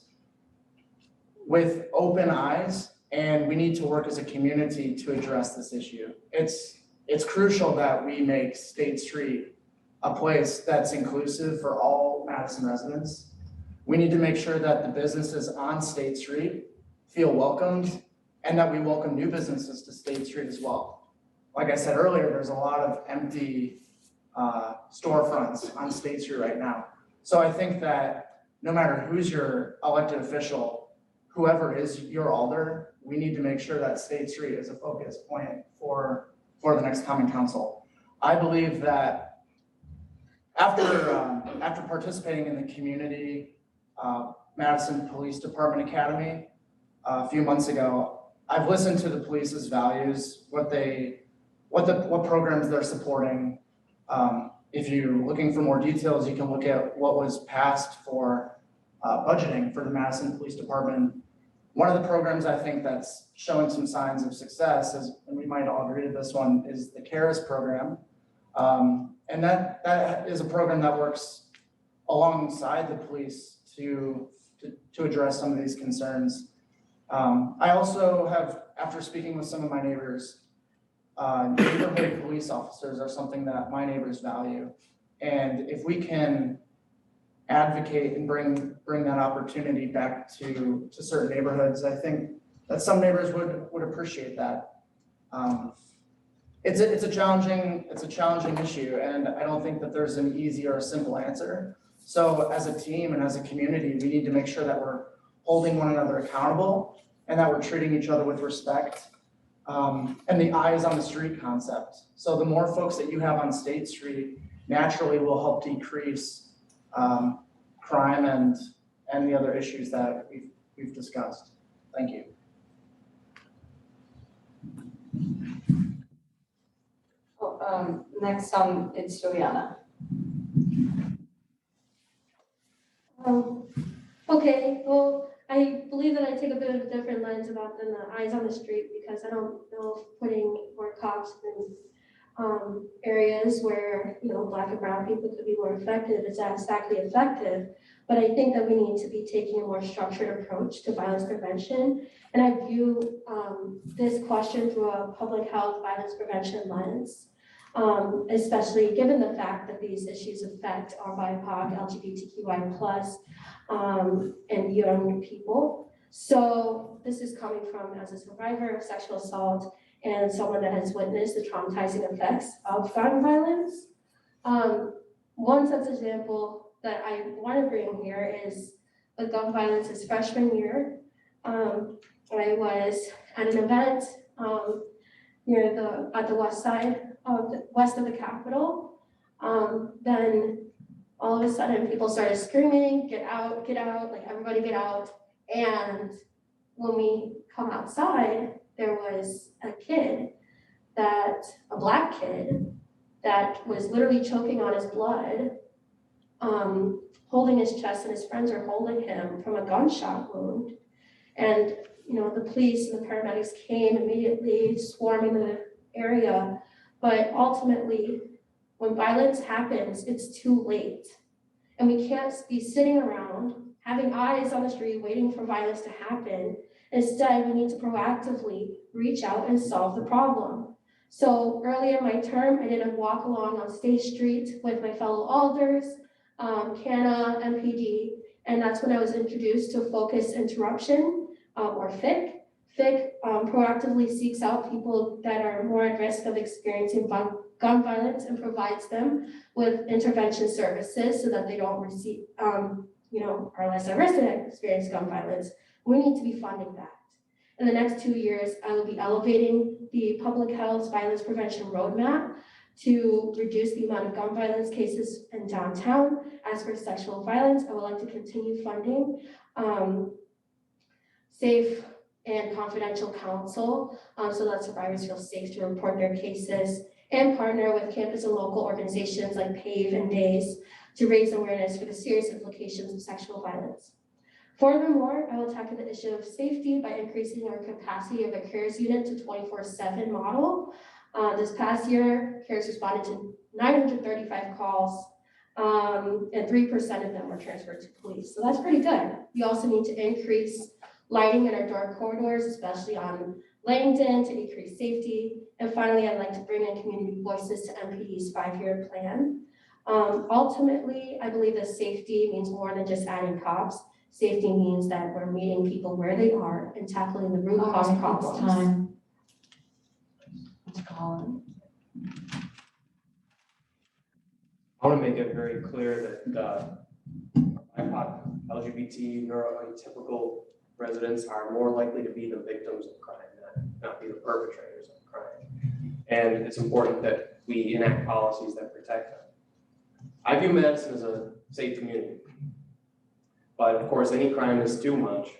with open eyes, and we need to work as a community to address this issue. It's crucial that we make State Street a place that's inclusive for all Madison residents. We need to make sure that the businesses on State Street feel welcomed and that we welcome new businesses to State Street as well. Like I said earlier, there's a lot of empty storefronts on State Street right now. So I think that no matter who's your elected official, whoever is your alder, we need to make sure that State Street is a focus point for the next common council. I believe that after participating in the community Madison Police Department Academy a few months ago, I've listened to the police's values, what programs they're supporting. If you're looking for more details, you can look at what was passed for budgeting for the Madison Police Department. One of the programs I think that's showing some signs of success is, and we might all agree to this one, is the CARES program. And that is a program that works alongside the police to address some of these concerns. I also have, after speaking with some of my neighbors, neighborhood police officers are something that my neighbors value. And if we can advocate and bring that opportunity back to certain neighborhoods, I think that some neighbors would appreciate that. It's a challenging issue, and I don't think that there's an easy or a simple answer. So as a team and as a community, we need to make sure that we're holding one another accountable and that we're treating each other with respect. And the eyes on the street concept. So the more folks that you have on State Street naturally will help decrease crime and the other issues that we've discussed. Thank you. Next, it's Juliana. Okay, well, I believe that I take a bit of a different lens about than the eyes on the street, because I don't know if putting more cops in areas where, Black and brown people could be more effective is exactly effective. But I think that we need to be taking a more structured approach to violence prevention. And I view this question through a public health violence prevention lens, especially given the fact that these issues affect our BIPOC, LGBTQI+, and young people. So this is coming from as a survivor of sexual assault and someone that has witnessed the traumatizing effects of gun violence. One such example that I want to bring here is the gun violence is freshman year. I was at an event at the west of the Capitol. Then all of a sudden people started screaming, get out, like everybody get out. And when we come outside, there was a black kid that was literally choking on his blood, holding his chest, and his friends are holding him from a gunshot wound. And, the police and the paramedics came immediately, swarming the area. But ultimately, when violence happens, it's too late. And we can't be sitting around, having eyes on the street, waiting for violence to happen. Instead, we need to proactively reach out and solve the problem. So early in my term, I did a walk along on State Street with my fellow alders, CANA, MPD, and that's when I was introduced to focus interruption, or FIC. FIC proactively seeks out people that are more at risk of experiencing gun violence and provides them with intervention services so that they don't receive, are less at risk to experience gun violence. We need to be funding that. In the next 2 years, I will be elevating the public health violence prevention roadmap to reduce the amount of gun violence cases in downtown. As for sexual violence, I would like to continue funding safe and confidential counsel so that survivors feel safe to report their cases, and partner with campus and local organizations like PAVE and DAYS to raise awareness for the serious implications of sexual violence. Furthermore, I will tackle the issue of safety by increasing our capacity of a CARES unit to 24/7 model. This past year, CARES responded to 935 calls, and 3% of them were transferred to police. So that's pretty good. We also need to increase lighting in our door corridors, especially on Langdon, to increase safety. And finally, I'd like to bring in community voices to MPD's 5-year plan. Ultimately, I believe that safety means more than just adding cops. Safety means that we're meeting people where they are and tackling the root cause problems. It's time. Let's call I want to make it very clear that BIPOC, LGBT, neurotypical residents are more likely to be the victims of crime, not be the perpetrators of crime. And it's important that we enact policies that protect them. I view Madison as a safe community. But of course, any crime is too much,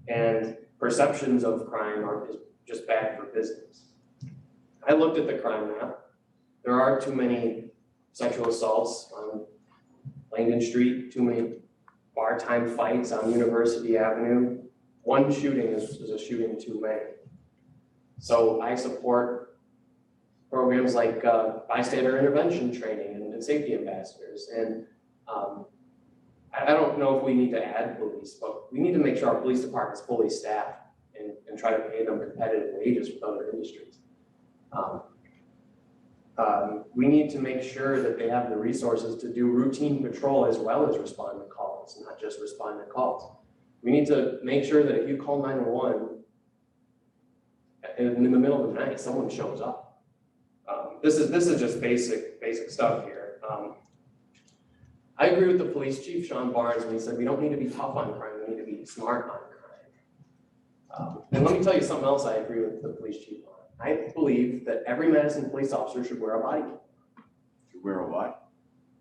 and perceptions of crime are just bad for business. I looked at the crime map. There are too many sexual assaults on Langdon Street, too many bar time fights on University Avenue. One shooting is a shooting too many. So I support programs like bystander intervention training and safety ambassadors. And I don't know if we need to add police, but we need to make sure our police department's fully staffed and try to pay them competitive wages with other industries. We need to make sure that they have the resources to do routine patrol as well as respond to calls, not just respond to calls. We need to make sure that if you call 911 in the middle of the night, someone shows up. This is just basic stuff here. I agree with the police chief, Sean Barnes, when he said we don't need to be tough on crime, we need to be smart on crime. And let me tell you something else I agree with the police chief on. I believe that every Madison police officer should wear a body camera. You wear a what?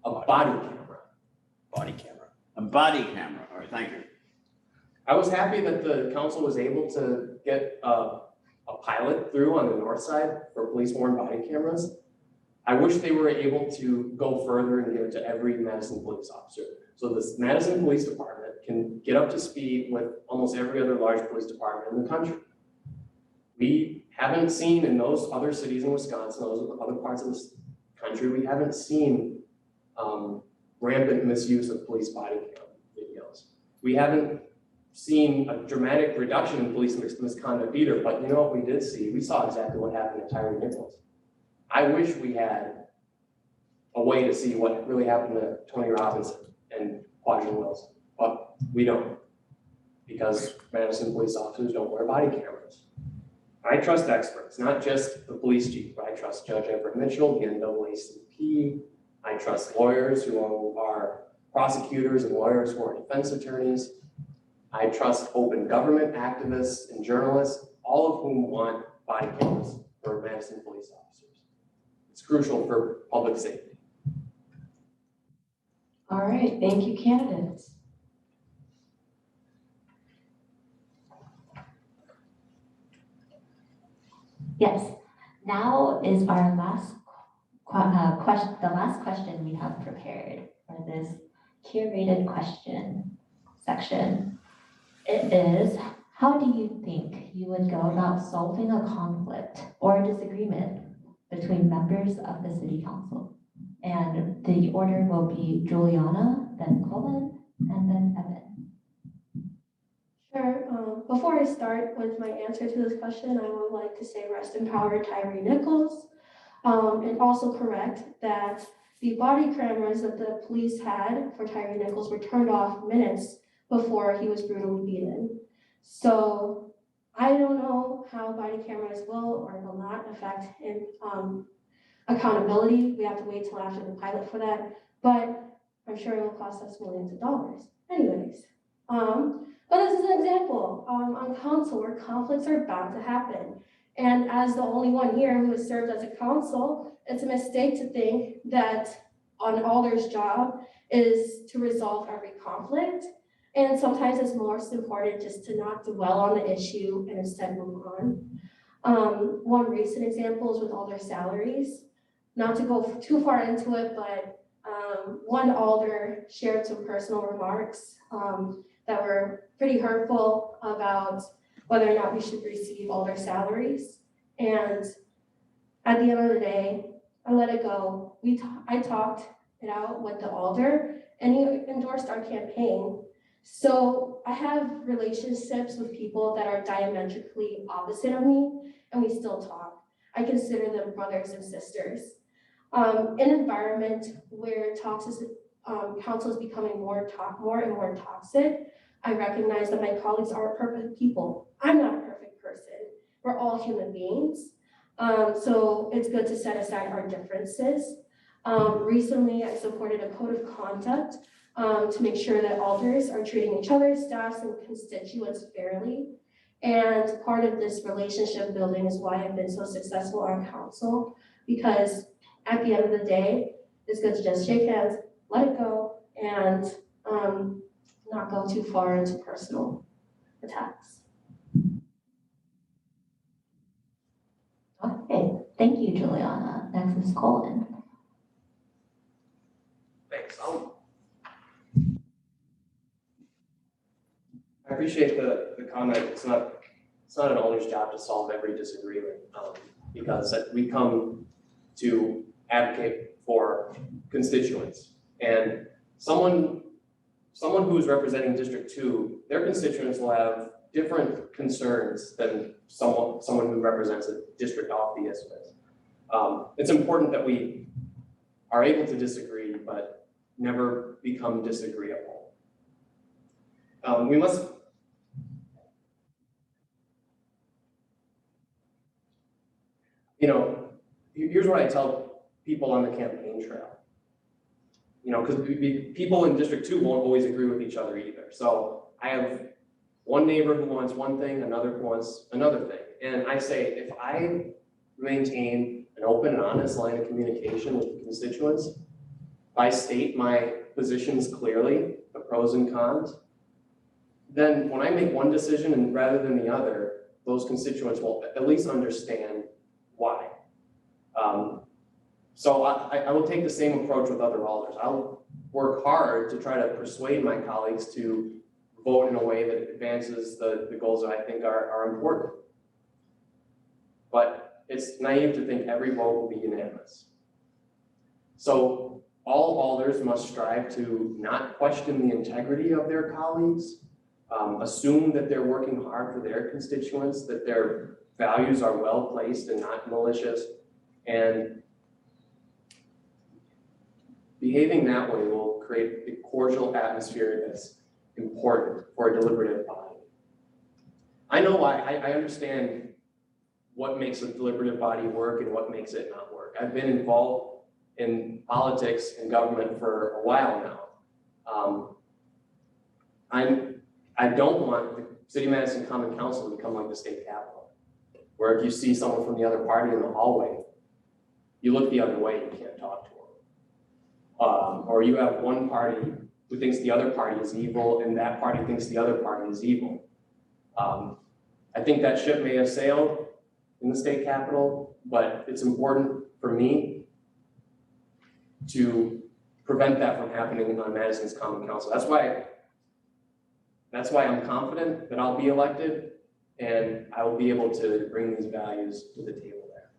A body camera. Body camera. A body camera. All right, thank you. I was happy that the council was able to get a pilot through on the north side for police-worn body cameras. I wish they were able to go further and give it to every Madison police officer. So this Madison Police Department can get up to speed with almost every other large police department in the country. We haven't seen in those other cities in Wisconsin, those other parts of this country, we haven't seen rampant misuse of police body cam videos. We haven't seen a dramatic reduction in police misconduct either, but you know what we did see? We saw exactly what happened to Tyree Nichols. I wish we had a way to see what really happened to Tony Robinson and Quadrant Wilson, but we don't, because Madison police officers don't wear body cameras. I trust experts, not just the police chief, but I trust Judge Everett Mitchell, the NAACP. I trust lawyers who are prosecutors and lawyers who are defense attorneys. I trust open government activists and journalists, all of whom want body cameras for Madison police officers. It's crucial for public safety. All right, thank you, candidates. Yes, now is our last question, the last question we have prepared for this curated question section. It is, how do you think you would go about solving a conflict or a disagreement between members of the city council? And the order will be Juliana, then Colin, and then Evan. Sure. Before I start with my answer to this question, I would like to say rest in power Tyree Nichols. And also correct that the body cameras that the police had for Tyree Nichols were turned off minutes before he was brutally beaten. So I don't know how body cameras will or will not affect accountability. We have to wait till after the pilot for that, but I'm sure it will cost us millions of dollars. Anyways, but this is an example on council where conflicts are bound to happen. And as the only one here who has served as a council, it's a mistake to think that an alder's job is to resolve every conflict. And sometimes it's most important just to not dwell on the issue and instead move on. One recent example is with alder salaries. Not to go too far into it, but one alder shared some personal remarks that were pretty hurtful about whether or not we should receive alder salaries. And at the end of the day, I let it go. I talked it out with the alder and he endorsed our campaign. So I have relationships with people that are diametrically opposite of me and we still talk. I consider them brothers and sisters. An environment where council is becoming more and more toxic, I recognize that my colleagues aren't perfect people. I'm not a perfect person. We're all human beings. So it's good to set aside our differences. Recently, I supported a code of conduct to make sure that alders are treating each other, staffs, and constituents fairly. And part of this relationship building is why I've been so successful on council, because at the end of the day, it's good to just shake hands, let it go, and not go too far into personal attacks. Okay, thank you, Juliana. Next is Colin. Thanks. I appreciate the comment. It's not an owner's job to solve every disagreement because we come to advocate for constituents, and someone who's representing District 2, their constituents will have different concerns than someone who represents a district off the isthmus. It's important that we are able to disagree, but never become disagreeable. We must, here's what I tell people on the campaign trail. Because people in District 2 won't always agree with each other either. So I have one neighbor who wants one thing, another who wants another thing. And I say, if I maintain an open and honest line of communication with the constituents, if I state my positions clearly, the pros and cons, then when I make one decision and rather than the other, those constituents will at least understand why. So I will take the same approach with other alders. I'll work hard to try to persuade my colleagues to vote in a way that advances the goals that I think are important. But it's naive to think every vote will be unanimous. So all alders must strive to not question the integrity of their colleagues, assume that they're working hard for their constituents, that their values are well placed and not malicious, and behaving that way will create a cordial atmosphere that's important for a deliberative body. I know why, I understand what makes a deliberative body work and what makes it not work. I've been involved in politics and government for a while now. I don't want the City of Madison Common Council to become like the state capitol, where if you see someone from the other party in the hallway, you look the other way, you can't talk to them. Or you have one party who thinks the other party is evil and that party thinks the other party is evil. I think that ship may have sailed in the state capitol, but it's important for me to prevent that from happening on Madison's Common Council. That's why I'm confident that I'll be elected and I will be able to bring these values to the table there.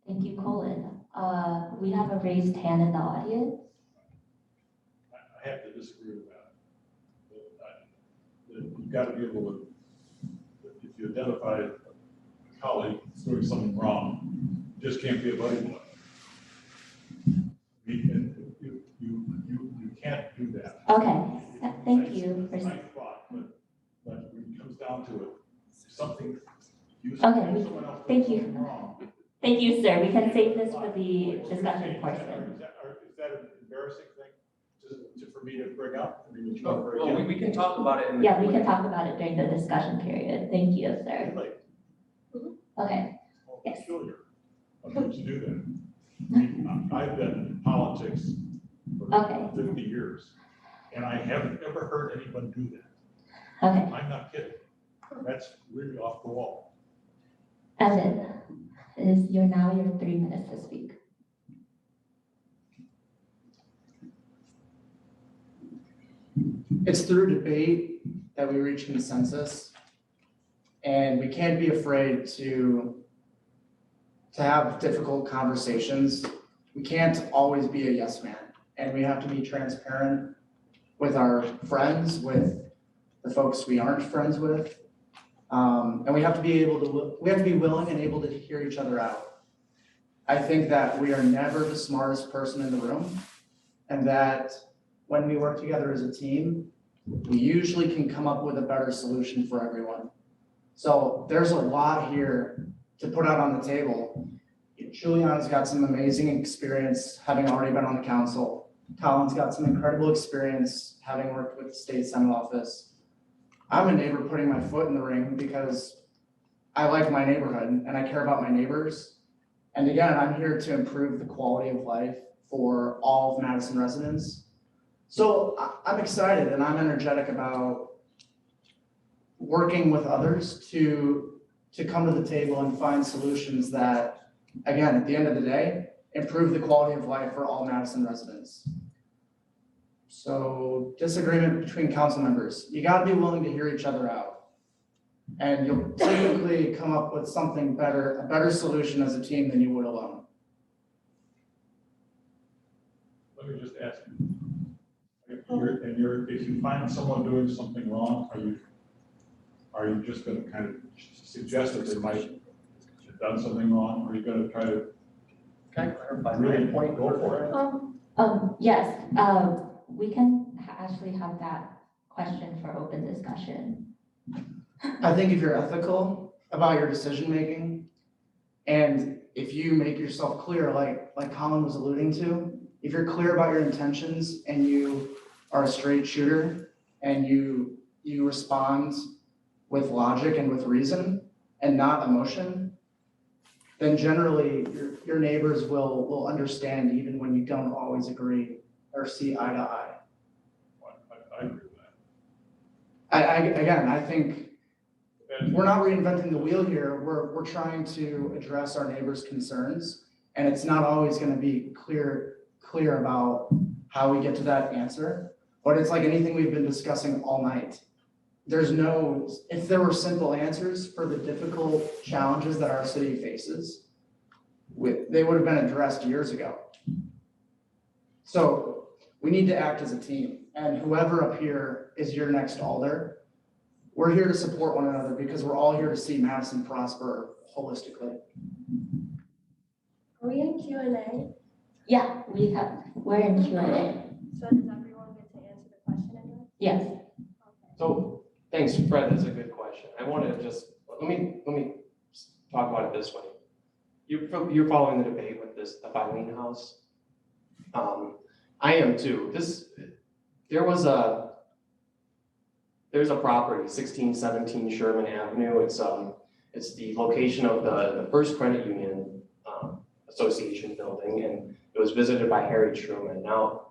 Thank you, Colin. We have a raised hand in the audience. I have to disagree with that. You've got to be able to, if you identify a colleague that's doing something wrong, you just can't be a buddy with them. You can't do that. Okay, thank you. It's a nice thought, but when it comes down to it, something, Okay, someone else thank doing you. something wrong. Thank you, sir. We can save this for the discussion portion. Is that an embarrassing thing for me to bring up? I mean, would you want to bring Well, it up? we can talk about it in the. Yeah, we can talk about it during the discussion period. Thank you, sir. Really? Okay, Well, Yes. peculiar of you to do that. I mean, I've been in politics for Okay. 50 years, and I haven't ever heard anyone do that. okay. I'm not kidding. That's really off the wall. Evan, it is now your 3 minutes to speak. It's through debate that we reach consensus. And we can't be afraid to have difficult conversations. We can't always be a yes man. And we have to be transparent with our friends, with the folks we aren't friends with. And we have to be willing and able to hear each other out. I think that we are never the smartest person in the room, and that when we work together as a team, we usually can come up with a better solution for everyone. So there's a lot here to put out on the table. Juliana's got some amazing experience having already been on the council. Colin's got some incredible experience having worked with the state senate office. I'm a neighbor putting my foot in the ring because I like my neighborhood and I care about my neighbors. And again, I'm here to improve the quality of life for all of Madison residents. So I'm excited and I'm energetic about working with others to come to the table and find solutions that, again, at the end of the day, improve the quality of life for all Madison residents. So disagreement between council members, you gotta be willing to hear each other out. And you'll typically come up with something better, a better solution as a team than you would alone. Let me just ask you, if you find someone doing something wrong, are you just gonna kind of suggest that they might have done something wrong? Or are you gonna try to Can I clarify really my point? go for it? Yes, we can actually have that question for open discussion. I think if you're ethical about your decision-making, and if you make yourself clear, like Colin was alluding to, if you're clear about your intentions and you are a straight shooter and you respond with logic and with reason and not emotion, then generally your neighbors will understand even when you don't always agree or see eye to eye. I agree with that. Again, I think we're not reinventing the wheel here. We're trying to address our neighbors' concerns, and it's not always going to be clear about how we get to that answer. But it's like anything we've been discussing all night. If there were simple answers for the difficult challenges that our city faces, they would have been addressed years ago. So we need to act as a team, and whoever up here is your next alder, we're here to support one another because we're all here to see Madison prosper holistically. Are we in Q&A? Yeah, we're in Q&A. So does everyone get to answer the question again? Yes, Okay. So, thanks, Fred, that's a good question. I want to just, let me talk about it this way. You're following the debate with the Filene House. I am too. There's a property, 1617 Sherman Avenue. It's the location of the First Credit Union Association building, and it was visited by Harry Truman. Now,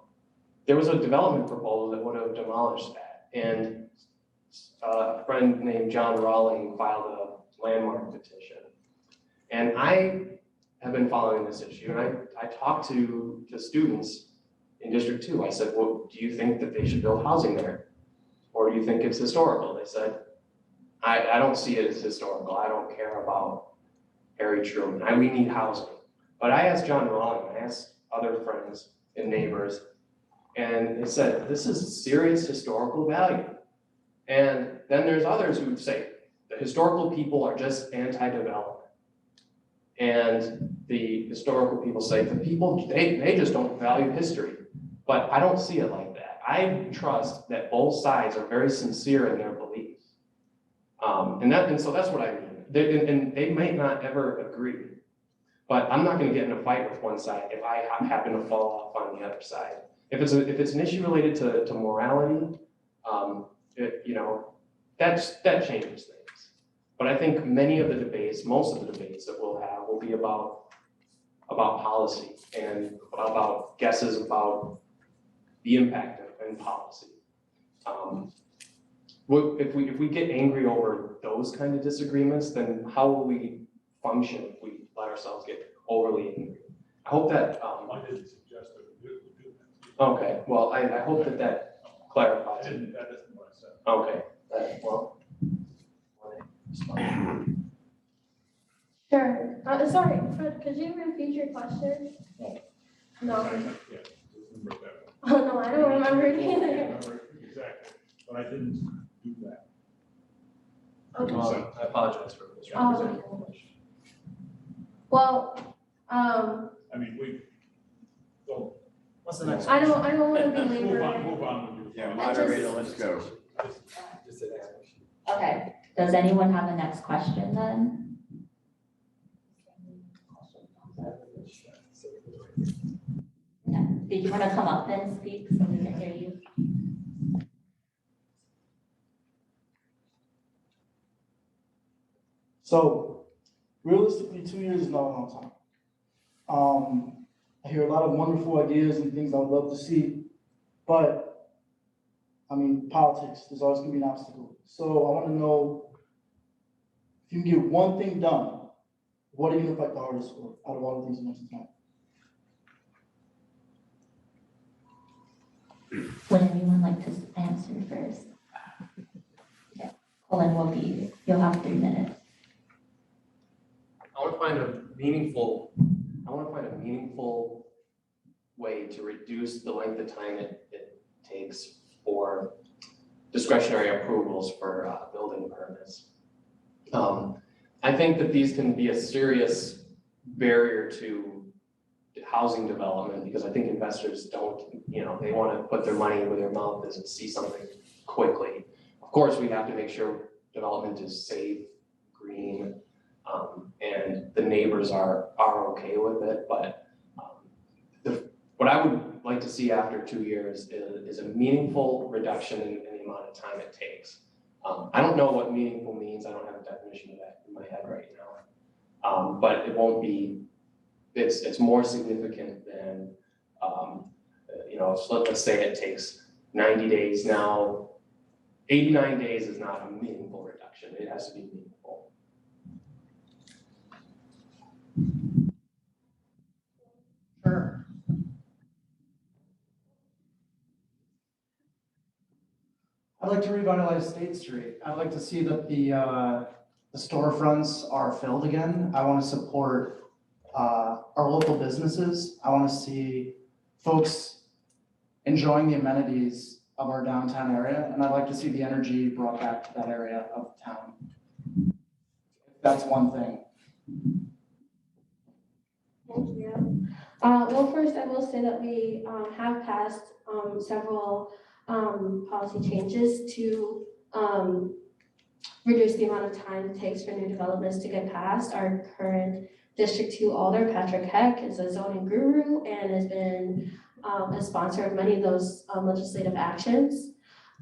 there was a development proposal that would have demolished that, and a friend named John Rawling filed a landmark petition. And I have been following this issue, and I talked to students in District 2. I said, well, do you think that they should build housing there? Or do you think it's historical? They said, I don't see it as historical. I don't care about Harry Truman. We need housing. But I asked John Rawling, I asked other friends and neighbors, and they said, this is serious historical value. And then there's others who would say, the historical people are just anti-development. And the historical people say, the people, they just don't value history. But I don't see it like that. I trust that both sides are very sincere in their beliefs. And so that's what I mean. And they might not ever agree. But I'm not gonna get in a fight with one side if I happen to fall off on the other side. If it's an issue related to morality, that changes things. But I think many of the debates, most of the debates that we'll have will be about policy and about guesses about the impact of policy. If we get angry over those kind of disagreements, then how will we function if we let ourselves get overly angry? I hope that. I didn't suggest that we do that. Okay, well, I hope that clarifies. That isn't what I said. Okay, Sure. Sorry, Fred, could you repeat your question? No. Yeah, just remember that. Oh, no, I don't remember it either. Remember exactly, but I didn't do that. Okay. Well, I apologize for misrepresenting your question. Well, I mean, so. What's the next? I don't want to Let's be move on, labored. move on with your. Yeah, moderator, let's go. Just an ask. Okay, does anyone have the next question then? No. Did you want to come up and speak so we can hear you? So realistically, 2 years is not a long time. I hear a lot of wonderful ideas and things I would love to see, but I mean, politics, there's always gonna be an obstacle. So I wanna know if you can get one thing done, what are you gonna fight the hardest for out of all the things you mentioned tonight? Would anyone like to answer first? Okay, Colin you'll have 3 minutes. I want to find a meaningful way to reduce the length of time it takes for discretionary approvals for building permits. I think that these can be a serious barrier to housing development because I think investors don't, they want to put their money where their mouth is and see something quickly. Of course, we have to make sure development is safe, green, and the neighbors are okay with it. But what I would like to see after 2 years is a meaningful reduction in the amount of time it takes. I don't know what meaningful means. I don't have a definition of that in my head right now. But it won't be, it's more significant than, so let's say it takes 90 days now. 89 days is not a meaningful reduction. It has to be meaningful. Sure. I'd like to revitalize State Street. I'd like to see that the storefronts are filled again. I want to support our local businesses. I want to see folks enjoying the amenities of our downtown area, and I'd like to see the energy brought back to that area of town. That's one thing. Thank you. Well, first I will say that we have passed several policy changes to reduce the amount of time it takes for new developments to get passed. Our current District 2 Alder, Patrick Heck, is a zoning guru and has been a sponsor of many of those legislative actions.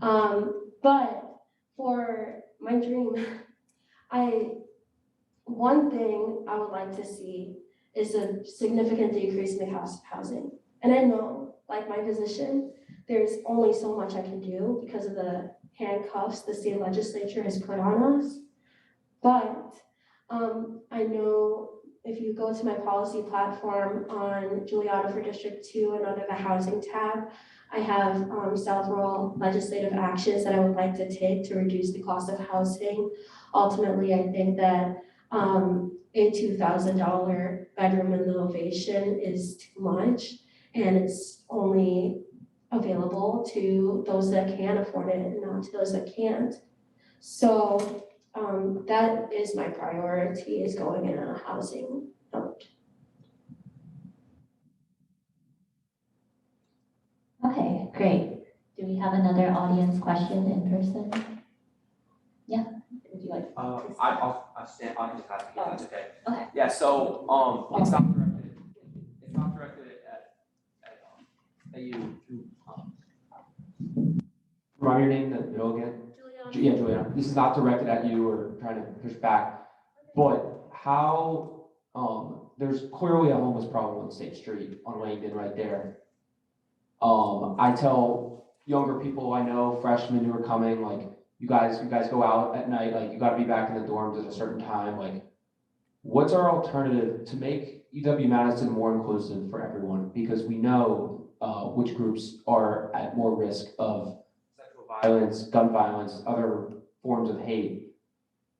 But for my dream, one thing I would like to see is a significant decrease in the cost of housing. And I know, like my position, there's only so much I can do because of the handcuffs the state legislature has put on us. But I know if you go to my policy platform on Juliana for District 2 and under the housing tab, I have several legislative actions that I would like to take to reduce the cost of housing. Ultimately, I think that a $2,000 bedroom renovation is too much, and it's only available to those that can afford it and not to those that can't. So that is my priority, is going in on a housing note. Okay, great. Do we have another audience question in person? Yeah, would you like? I'll stand, I'll just ask you, that's okay. Okay. Yeah, so, it's not directed at you. Remind your name, the middle again? Juliana. Yeah, Juliana, this is not directed at you or trying to push back, but how, there's clearly a homeless problem on State Street on Langdon right there. I tell younger people I know, freshmen who are coming, like, you guys go out at night, like, you gotta be back in the dorms at a certain time, like, what's our alternative to make UW-Madison more inclusive for everyone? Because we know, which groups are at more risk of sexual violence, gun violence, other forms of hate.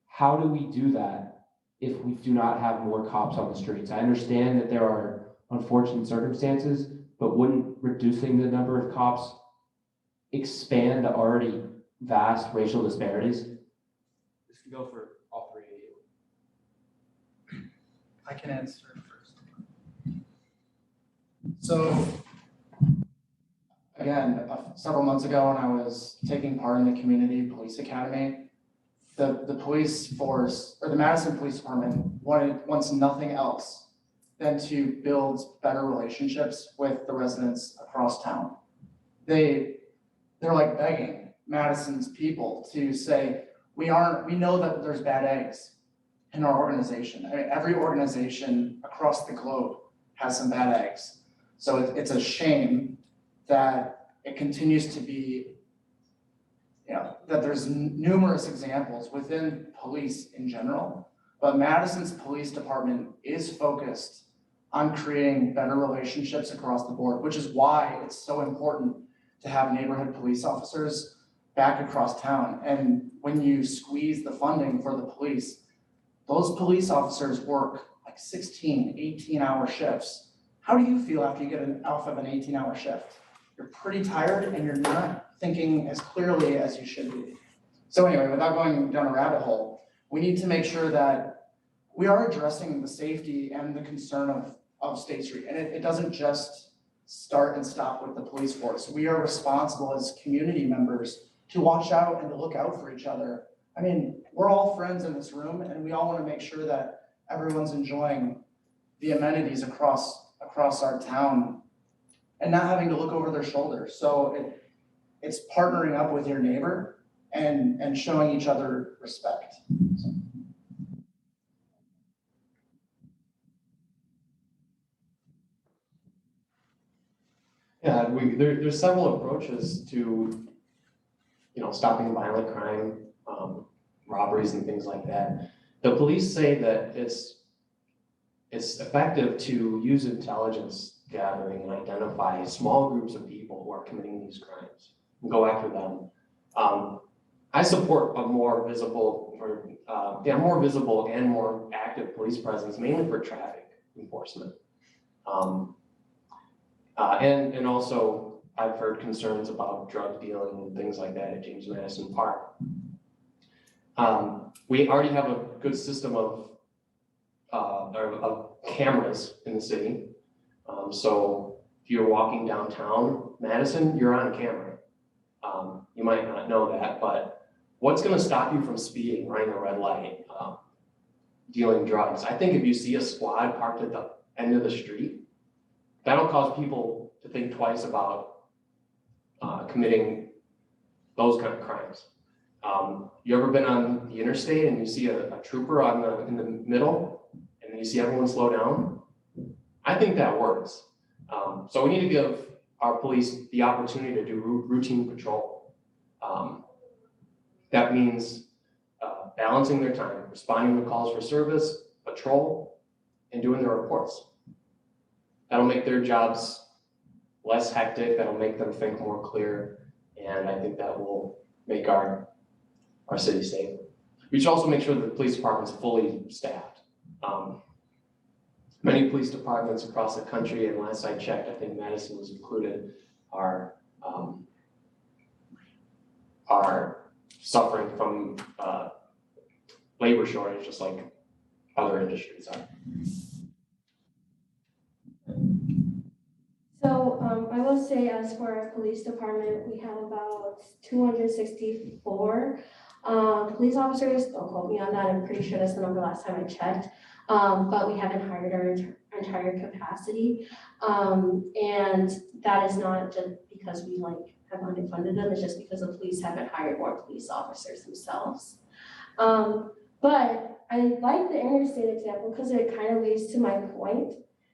How do we do that if we do not have more cops on the streets? I understand that there are unfortunate circumstances, but wouldn't reducing the number of cops expand the already vast racial disparities? This can go for all three of you. I can answer first. So, again, several months ago when I was taking part in the Community Police Academy, the police force, or the Madison Police Department, wants nothing else than to build better relationships with the residents across town. They're like begging Madison's people to say, we know that there's bad eggs in our organization. I mean, every organization across the globe has some bad eggs. So it's a shame that it continues to be, that there's numerous examples within police in general, but Madison's police department is focused on creating better relationships across the board, which is why it's so important to have neighborhood police officers back across town. And when you squeeze the funding for the police, those police officers work like 16, 18-hour shifts. How do you feel after you get off of an 18-hour shift? You're pretty tired and you're not thinking as clearly as you should be. So anyway, without going down a rabbit hole, we need to make sure that we are addressing the safety and the concern of State Street. And it doesn't just start and stop with the police force. We are responsible as community members to watch out and to look out for each other. I mean, we're all friends in this room and we all want to make sure that everyone's enjoying the amenities across our town and not having to look over their shoulder. So it's partnering up with your neighbor and showing each other respect. So. Yeah, there's several approaches to, stopping violent crime, robberies and things like that. The police say that it's effective to use intelligence gathering and identify small groups of people who are committing these crimes and go after them. I support a more visible and more active police presence, mainly for traffic enforcement. And also I've heard concerns about drug dealing and things like that at James Madison Park. We already have a good system of cameras in the city. So if you're walking downtown Madison, you're on camera. You might not know that, but what's gonna stop you from speeding, running a red light, dealing drugs? I think if you see a squad parked at the end of the street, that'll cause people to think twice about committing those kind of crimes. You ever been on the interstate and you see a trooper in the middle and then you see everyone slow down? I think that works. So we need to give our police the opportunity to do routine patrol. That means balancing their time, responding to calls for service, patrol, and doing their reports. That'll make their jobs less hectic, that'll make them think more clear, and I think that will make our city safer. We should also make sure that the police department's fully staffed. Many police departments across the country, and last I checked, I think Madison was included, are suffering from labor shortage, just like other industries are. So I will say, as for our police department, we have about 264 police officers. Don't quote me on that. I'm pretty sure that's the number last time I checked. But we haven't hired our entire capacity. And that is not just because we have underfunded them. It's just because the police haven't hired more police officers themselves. But I like the interstate example because it kind of leads to my point.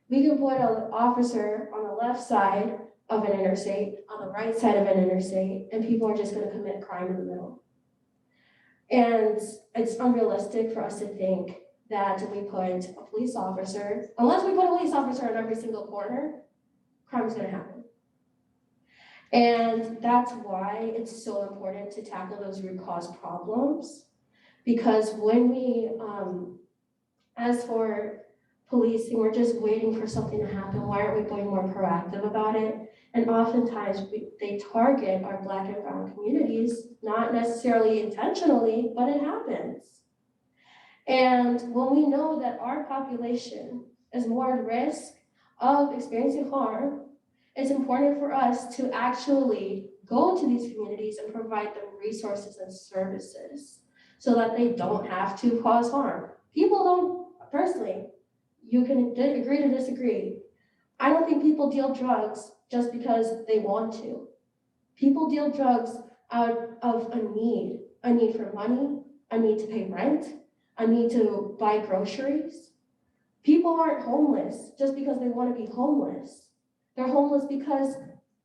We can put an officer on the left side of an interstate, on the right side of an interstate, and people are just going to commit crime in the middle. And it's unrealistic for us to think that we put a police officer, unless we put a police officer in every single corner, crime is going to happen. And that's why it's so important to tackle those root cause problems. Because when we, as for policing, we're just waiting for something to happen. Why aren't we going more proactive about it? And oftentimes they target our Black and brown communities, not necessarily intentionally, but it happens. And when we know that our population is more at risk of experiencing harm, it's important for us to actually go to these communities and provide them resources and services so that they don't have to cause harm. People don't, personally, you can agree to disagree. I don't think people deal drugs just because they want to. People deal drugs out of a need for money, a need to pay rent, a need to buy groceries. People aren't homeless just because they want to be homeless. They're homeless because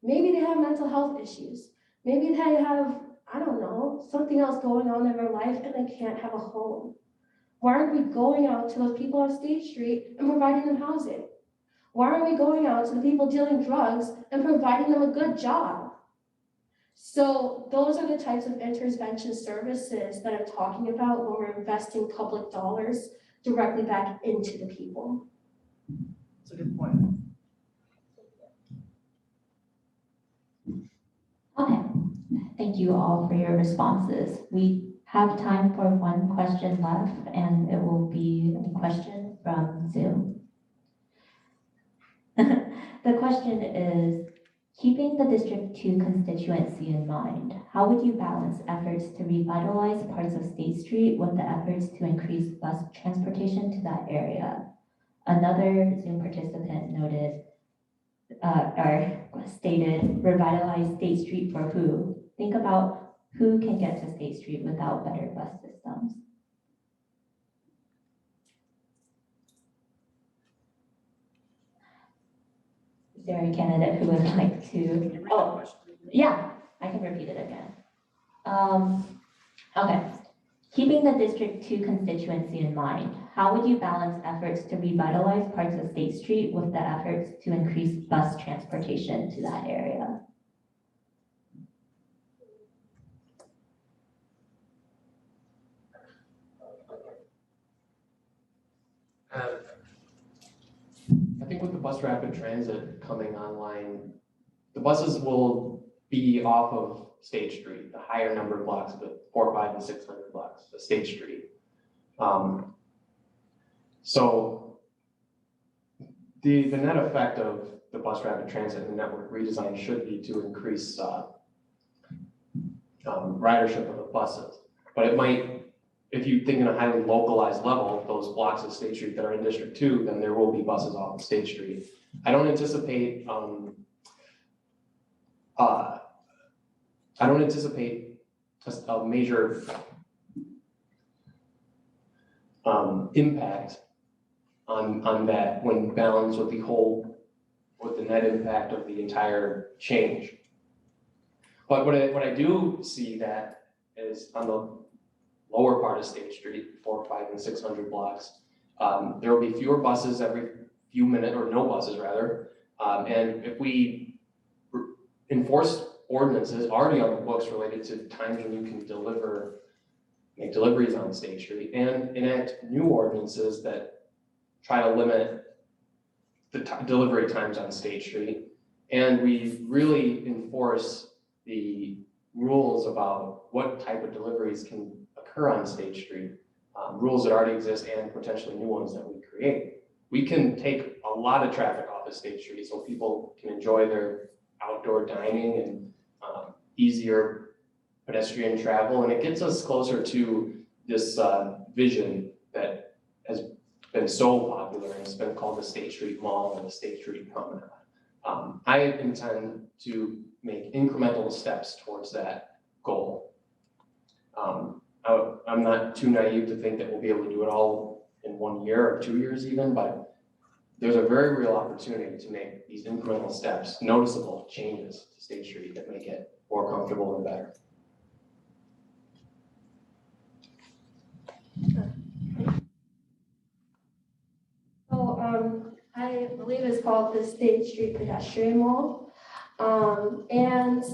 maybe they have mental health issues. Maybe they have, I don't know, something else going on in their life and they can't have a home. Why aren't we going out to those people on State Street and providing them housing? Why aren't we going out to the people dealing drugs and providing them a good job? So those are the types of intervention services that I'm talking about when we're investing public dollars directly back into the people. That's a good point. Okay, thank you all for your responses. We have time for one question left, and it will be a question from Zoom. The question is, keeping the District 2 constituency in mind, how would you balance efforts to revitalize parts of State Street with the efforts to increase bus transportation to that area? Another Zoom participant noted, or stated, revitalize State Street for who? Think about who can get to State Street without better bus systems. Is there a candidate who would like to? Oh, yeah, I can repeat it again. Okay. Keeping the District 2 constituency in mind, how would you balance efforts to revitalize parts of State Street with the efforts to increase bus transportation to that area? I think with the bus rapid transit coming online, the buses will be off of State Street, the higher number of blocks, the 400, 500, and 600 blocks of State Street. So the net effect of the bus rapid transit and the network redesign should be to increase ridership of the buses. But it might, if you think in a highly localized level, those blocks of State Street that are in District 2, then there will be buses off of State Street. I don't anticipate a major impact on that when balanced with with the net impact of the entire change. But what I do see that is on the lower part of State Street, 400, 500, and 600 blocks, there will be fewer buses every few minutes, or no buses rather. And if we enforce ordinances already on the books related to times when you can make deliveries on State Street, and enact new ordinances that try to limit the delivery times on State Street, and we really enforce the rules about what type of deliveries can occur on State Street, rules that already exist and potentially new ones that we create, we can take a lot of traffic off of State Street so people can enjoy their outdoor dining and easier pedestrian travel, and it gets us closer to this vision that has been so popular, and it's been called the State Street Mall and the State Street Promenade. I intend to make incremental steps towards that goal. I'm not too naive to think that we'll be able to do it all in 1 year or 2 years even, but there's a very real opportunity to make these incremental steps, noticeable changes to State Street that make it more comfortable and better. So, I believe it's called the State Street Pedestrian Mall. And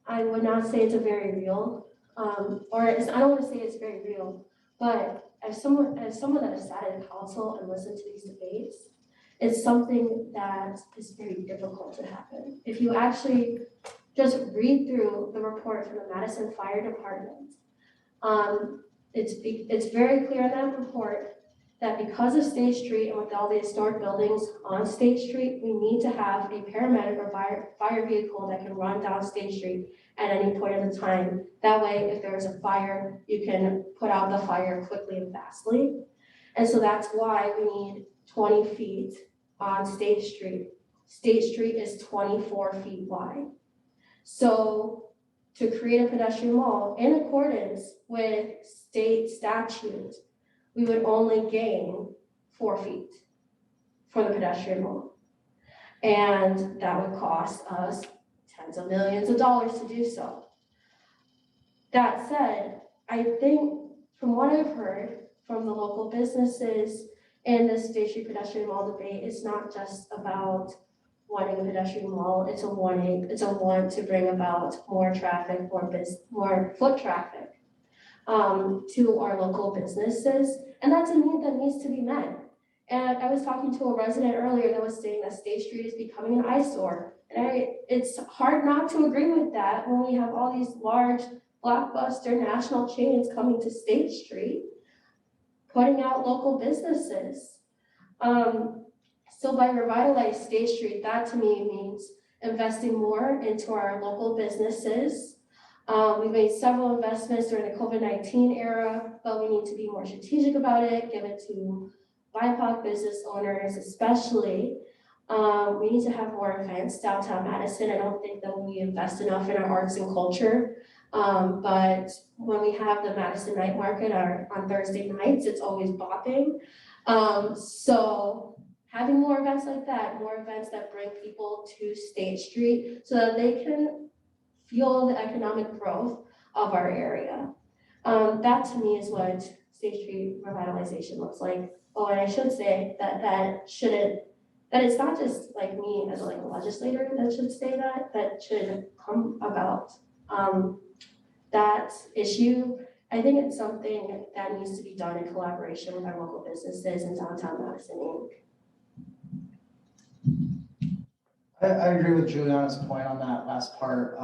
I would not say it's a very real, I don't want to say it's very real, but as someone that has sat in council and listened to these debates, it's something that is very difficult to happen. If you actually just read through the report from the Madison Fire Department, it's very clear in that report that because of State Street and with all the historic buildings on State Street, we need to have a paramedic or fire vehicle that can run down State Street at any point in the time. That way, if there's a fire, you can put out the fire quickly and fastly. And so that's why we need 20 feet on State Street. State Street is 24 feet wide. So to create a pedestrian mall in accordance with state statute, we would only gain 4 feet for the pedestrian mall. And that would cost us tens of millions of dollars to do so. That said, I think from what I've heard from the local businesses in the State Street pedestrian mall debate, it's not just about wanting a pedestrian mall, it's a want to bring about more traffic, more foot traffic to our local businesses. And that's a need that needs to be met. And I was talking to a resident earlier that was saying that State Street is becoming an eyesore. And it's hard not to agree with that when we have all these large blockbuster national chains coming to State Street, putting out local businesses. So by revitalize State Street, that to me means investing more into our local businesses. We made several investments during the COVID-19 era, but we need to be more strategic about it, give it to BIPOC business owners especially. We need to have more events downtown Madison. I don't think that we invest enough in our arts and culture. But when we have the Madison Night Market on Thursday nights, it's always bopping. So having more events like that, more events that bring people to State Street so that they can fuel the economic growth of our area. That to me is what State Street revitalization looks like. Oh, and I should say that it's not just like me as a legislator that should say that should come about. That issue, I think it's something that needs to be done in collaboration with our local businesses in downtown Madison, Inc. I agree with Juliana's point on that last part.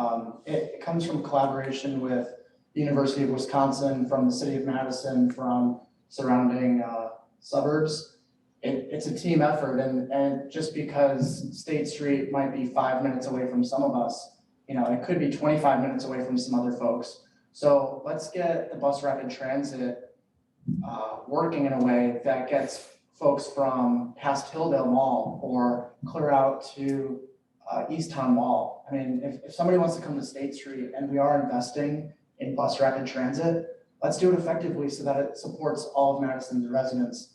It comes from collaboration with the University of Wisconsin, from the city of Madison, from surrounding suburbs. It's a team effort, and just because State Street might be 5 minutes away from some of us, it could be 25 minutes away from some other folks. So let's get the bus rapid transit working in a way that gets folks from past Hilldale Mall or clear out to East Town Mall. I mean, if somebody wants to come to State Street and we are investing in bus rapid transit, let's do it effectively so that it supports all of Madison's residents.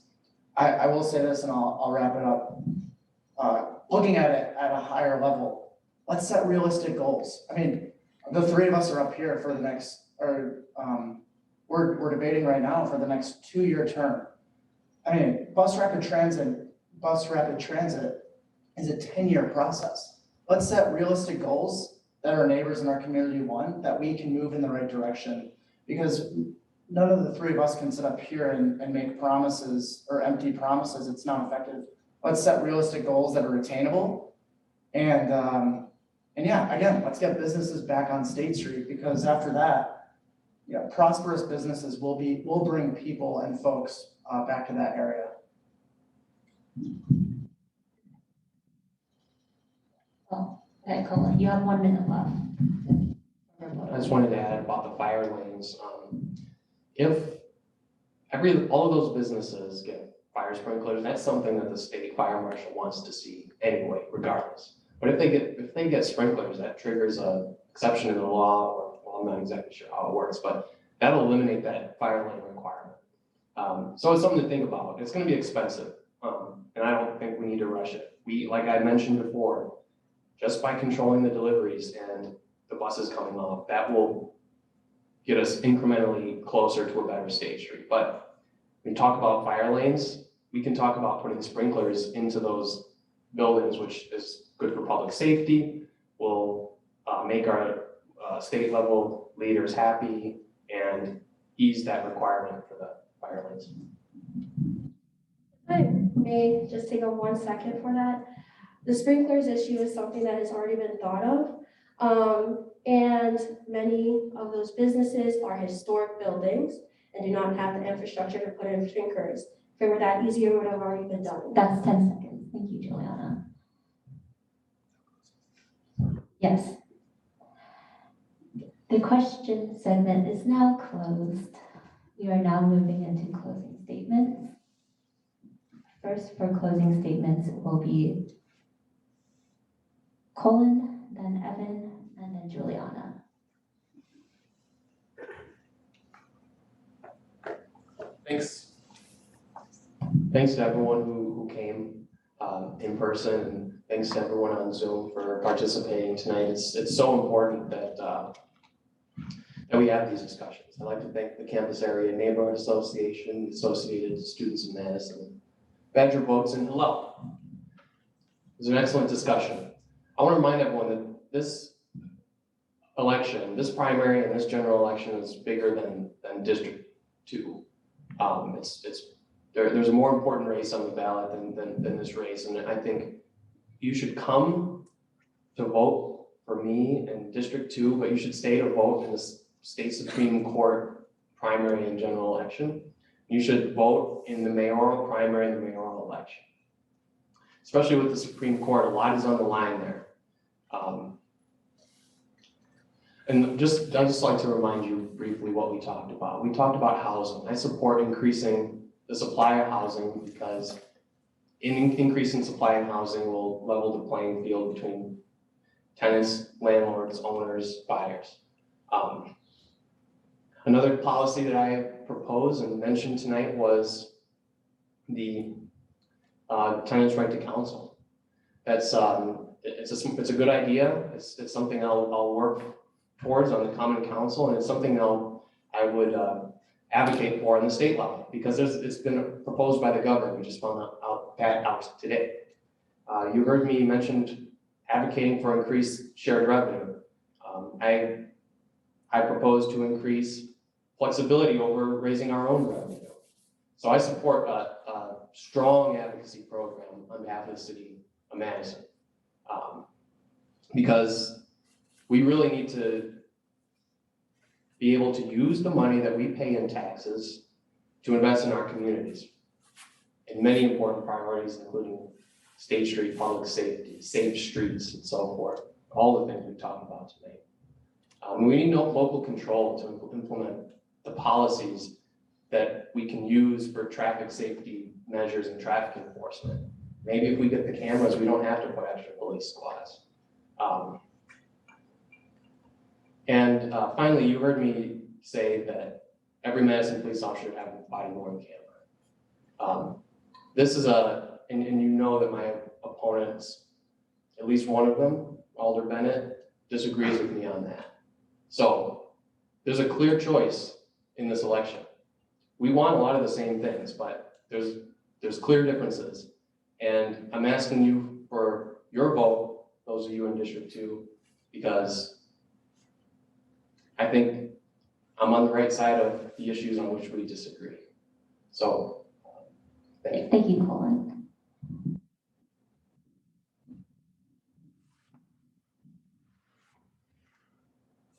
I will say this and I'll wrap it up. Looking at it at a higher level, let's set realistic goals. I mean, the three of us are up here for the next, we're debating right now for the next 2-year term. I mean, bus rapid transit is a 10-year process. Let's set realistic goals that our neighbors in our community want, that we can move in the right direction. Because none of the three of us can sit up here and make promises or empty promises. It's not effective. Let's set realistic goals that are attainable. And yeah, again, let's get businesses back on State Street, because after that, yeah, prosperous businesses will bring people and folks back to that area. Okay, Colin, you have 1 minute left. I just wanted to add about the fire lanes. If all of those businesses get fire sprinklers, that's something that the state fire marshal wants to see anyway, regardless. But if they get sprinklers, that triggers a exception in the law, or well, I'm not exactly sure how it works, but that'll eliminate that fire lane requirement. So it's something to think about. It's going to be expensive, and I don't think we need to rush it. Like I mentioned before, just by controlling the deliveries and the buses coming off, that will get us incrementally closer to a better State Street. But when we talk about fire lanes, we can talk about putting sprinklers into those buildings, which is good for public safety, will make our state level leaders happy, and ease that requirement for the fire lanes. I may just take 1 second for that. The sprinklers issue is something that has already been thought of. And many of those businesses are historic buildings and do not have the infrastructure to put in sprinklers. If it were that easier, it would have already been done. That's 10 seconds. Thank you, Juliana. Yes. The question segment is now closed. We are now moving into closing statements. First, for closing statements will be Colin, then Evan, and then Juliana. Thanks to everyone who came in person, and thanks to everyone on Zoom for participating tonight. It's so important that that we have these discussions. I'd like to thank the Campus Area Neighborhood Association, the Associated Students of Madison, BadgersVote, and Hello. It was an excellent discussion. I want to remind everyone that this election, this primary and this general election is bigger than District 2. There's a more important race on the ballot than this race, and I think you should come to vote for me in District 2, but you should stay to vote in the State Supreme Court primary and general election. You should vote in the mayoral primary and the mayoral election. Especially with the Supreme Court, a lot is on the line there. And I'd just like to remind you briefly what we talked about. We talked about housing. I support increasing the supply of housing, because increasing supply of housing will level the playing field between tenants, landlords, owners, buyers. Another policy that I proposed and mentioned tonight was the tenants' right to counsel. That's it's a good idea. It's something I'll work towards on the Common Council, and it's something I would advocate for on the state level, because it's been proposed by the governor. We just found out today. You heard me mention advocating for increased shared revenue. I propose to increase flexibility over raising our own revenue. So I support a strong advocacy program on behalf of the city of Madison, because we really need to be able to use the money that we pay in taxes to invest in our communities in many important priorities, including State Street, public safety, safe streets, and so forth. All the things we've talked about today. We need local control to implement the policies that we can use for traffic safety measures and traffic enforcement. Maybe if we get the cameras, we don't have to put extra police squads. And finally, you heard me say that every Madison police officer should have a body worn camera. this is and you know that my opponents, at least one of them, Alder Bennett, disagrees with me on that. So there's a clear choice in this election. We want a lot of the same things, but there's clear differences. And I'm asking you for your vote, those of you in District 2, because I think I'm on the right side of the issues on which we disagree. So, thank you. Thank you, Colin.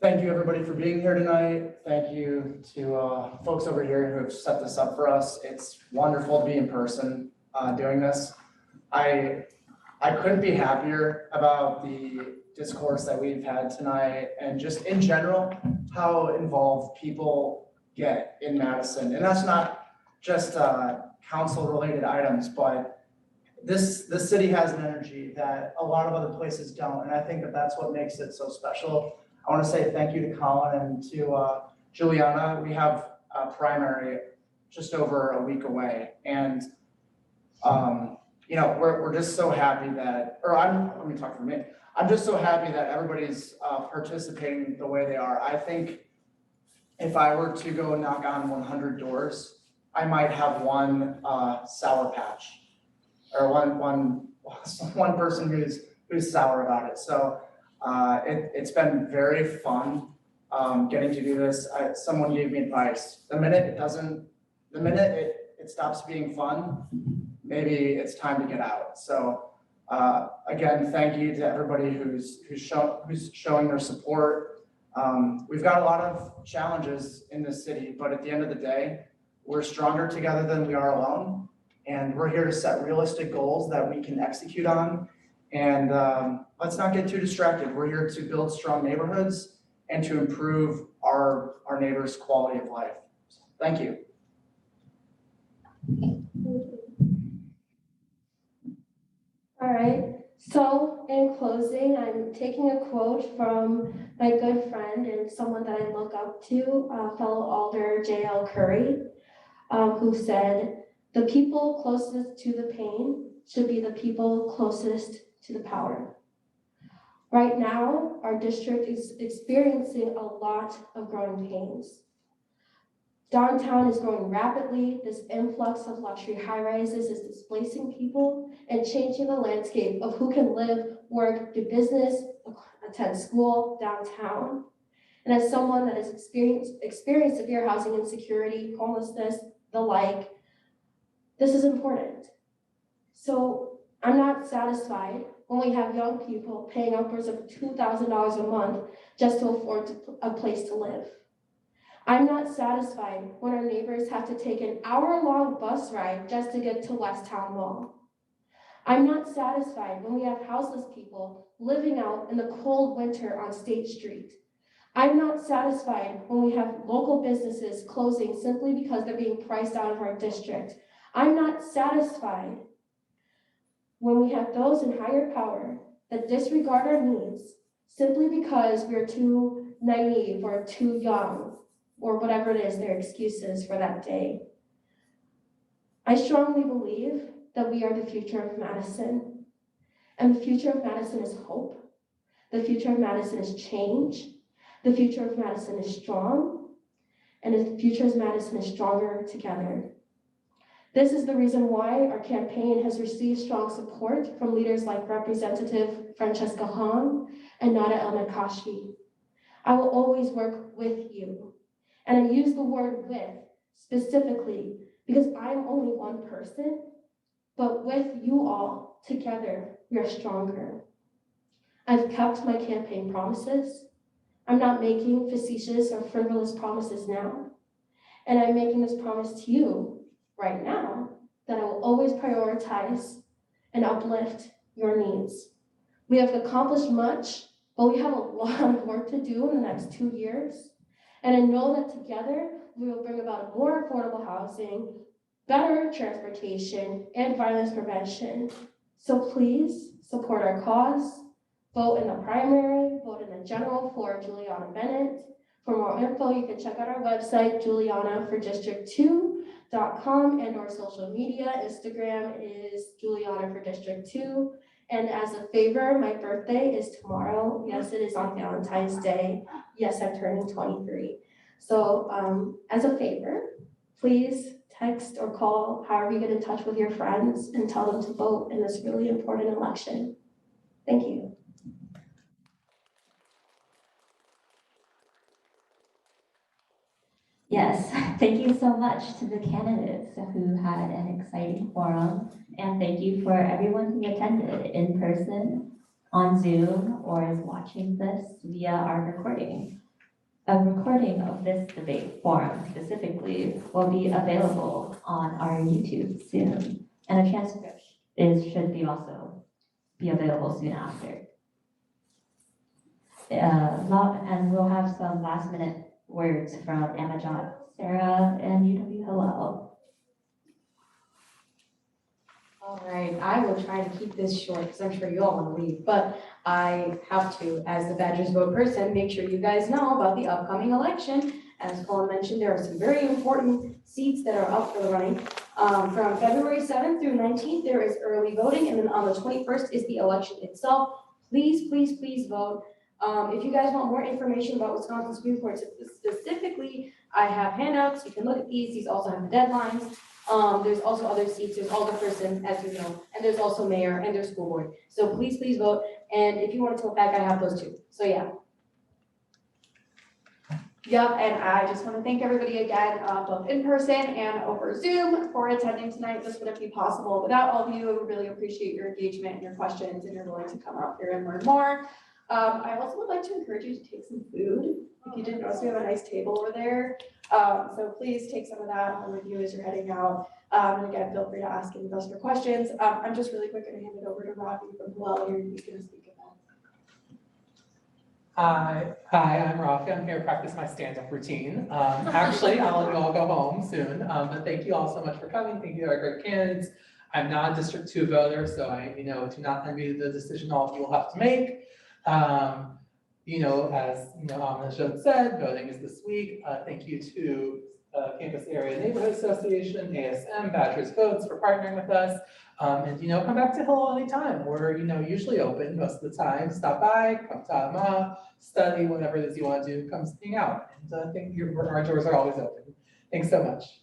Thank you, everybody, for being here tonight. Thank you to folks over here who have set this up for us. It's wonderful to be in person doing this. I couldn't be happier about the discourse that we've had tonight and just in general, how involved people get in Madison. And that's not just council-related items, but this city has an energy that a lot of other places don't. And I think that that's what makes it so special. I want to say thank you to Colin and to Juliana. We have a primary just over a week away. And, you know, we're just so happy that, let me talk for me. I'm just so happy that everybody's participating the way they are. I think if I were to go knock on 100 doors, I might have one sour patch or one person who's sour about it. So it's been very fun getting to do this. Someone gave me advice. The minute it stops being fun, maybe it's time to get out. So again, thank you to everybody who's showing their support. We've got a lot of challenges in this city, but at the end of the day, we're stronger together than we are alone. And we're here to set realistic goals that we can execute on. And let's not get too distracted. We're here to build strong neighborhoods and to improve our neighbors' quality of life. So, thank you. All right, so in closing, I'm taking a quote from my good friend and someone that I look up to, fellow Alder J.L. Curry, who said, "The people closest to the pain should be the people closest to the power." Right now, our district is experiencing a lot of growing pains. Downtown is growing rapidly. This influx of luxury high-rises is displacing people and changing the landscape of who can live, work, do business, attend school downtown. And as someone that has experienced severe housing insecurity, homelessness, the like, this is important. So I'm not satisfied when we have young people paying upwards of $2,000 a month just to afford a place to live. I'm not satisfied when our neighbors have to take an hour-long bus ride just to get to West Town Mall. I'm not satisfied when we have houseless people living out in the cold winter on State Street. I'm not satisfied when we have local businesses closing simply because they're being priced out of our district. I'm not satisfied when we have those in higher power that disregard our needs simply because we're too naive or too young, or whatever it is, their excuses for that day. I strongly believe that we are the future of Madison. And the future of Madison is hope. The future of Madison is change. The future of Madison is strong. And the future of Madison is stronger together. This is the reason why our campaign has received strong support from leaders like Representative Francesca Hahn and Nada El-Nakashi. I will always work with you. And I use the word with specifically because I'm only one person, but with you all together, we are stronger. I've kept my campaign promises. I'm not making facetious or frivolous promises now. And I'm making this promise to you right now that I will always prioritize and uplift your needs. We have accomplished much, but we have a lot of work to do in the next 2 years. And I know that together, we will bring about more affordable housing, better transportation, and violence prevention. So please support our cause, vote in the primary, vote in the general for Juliana Bennett. For more info, you can check out our website, Juliana for District 2, and or social media. Instagram is Juliana for District 2. And as a favor, my birthday is tomorrow. Yes, it is on Valentine's Day. Yes, I'm turning 23. So as a favor, please text or call, however you get in touch with your friends and tell them to vote in this really important election. Thank you. Yes, thank you so much to the candidates who had an exciting forum. And thank you for everyone who attended in person, on Zoom, or is watching this via our recording. A recording of this debate forum specifically will be available on our YouTube soon. And a transcript should be also be available soon after. And we'll have some last minute words from Amajot, Sarah, and UW Hillel. All right, I will try to keep this short because I'm sure you all want to leave, but I have to, as the Badgers Vote person, make sure you guys know about the upcoming election. As Colin mentioned, there are some very important seats that are up for the running. From February 7th through 19th, there is early voting, and then on the 21st is the election itself. Please, please, please vote. If you guys want more information about Wisconsin Supreme Court specifically, I have handouts. You can look at these. These also have the deadlines. There's also other seats. There's alderperson, as you know, and there's also mayor and there's school board. So please, please vote. And if you want to tilt back, I have those too. So yeah. Yep, and I just want to thank everybody again, both in person and over Zoom for attending tonight. This wouldn't be possible without all of you. We really appreciate your engagement and your questions and your willing to come out here and learn more. I also would like to encourage you to take some food. If you didn't notice, we have a nice table over there. So please take some of that home with you as you're heading out. And again, feel free to ask any of us for questions. I'm just really quick going to hand it over to Robbie from Hillel here. He's going to speak about. Hi, I'm Rafi. I'm here to practice my stand-up routine. Actually, I'll let you all go home soon, but thank you all so much for coming. Thank you to our great candidates. I'm not a District 2 voter, so I, do not envy the decision all of you will have to make. As Amna said, voting is this week. Thank you to Campus Area Neighborhood Association, ASM, Badgers Votes for partnering with us. And come back to Hillel anytime. We're usually open most of the time. Stop by, come to Ama, study, whatever it is you want to do, come hang out. And I think our doors are always open. Thanks so much.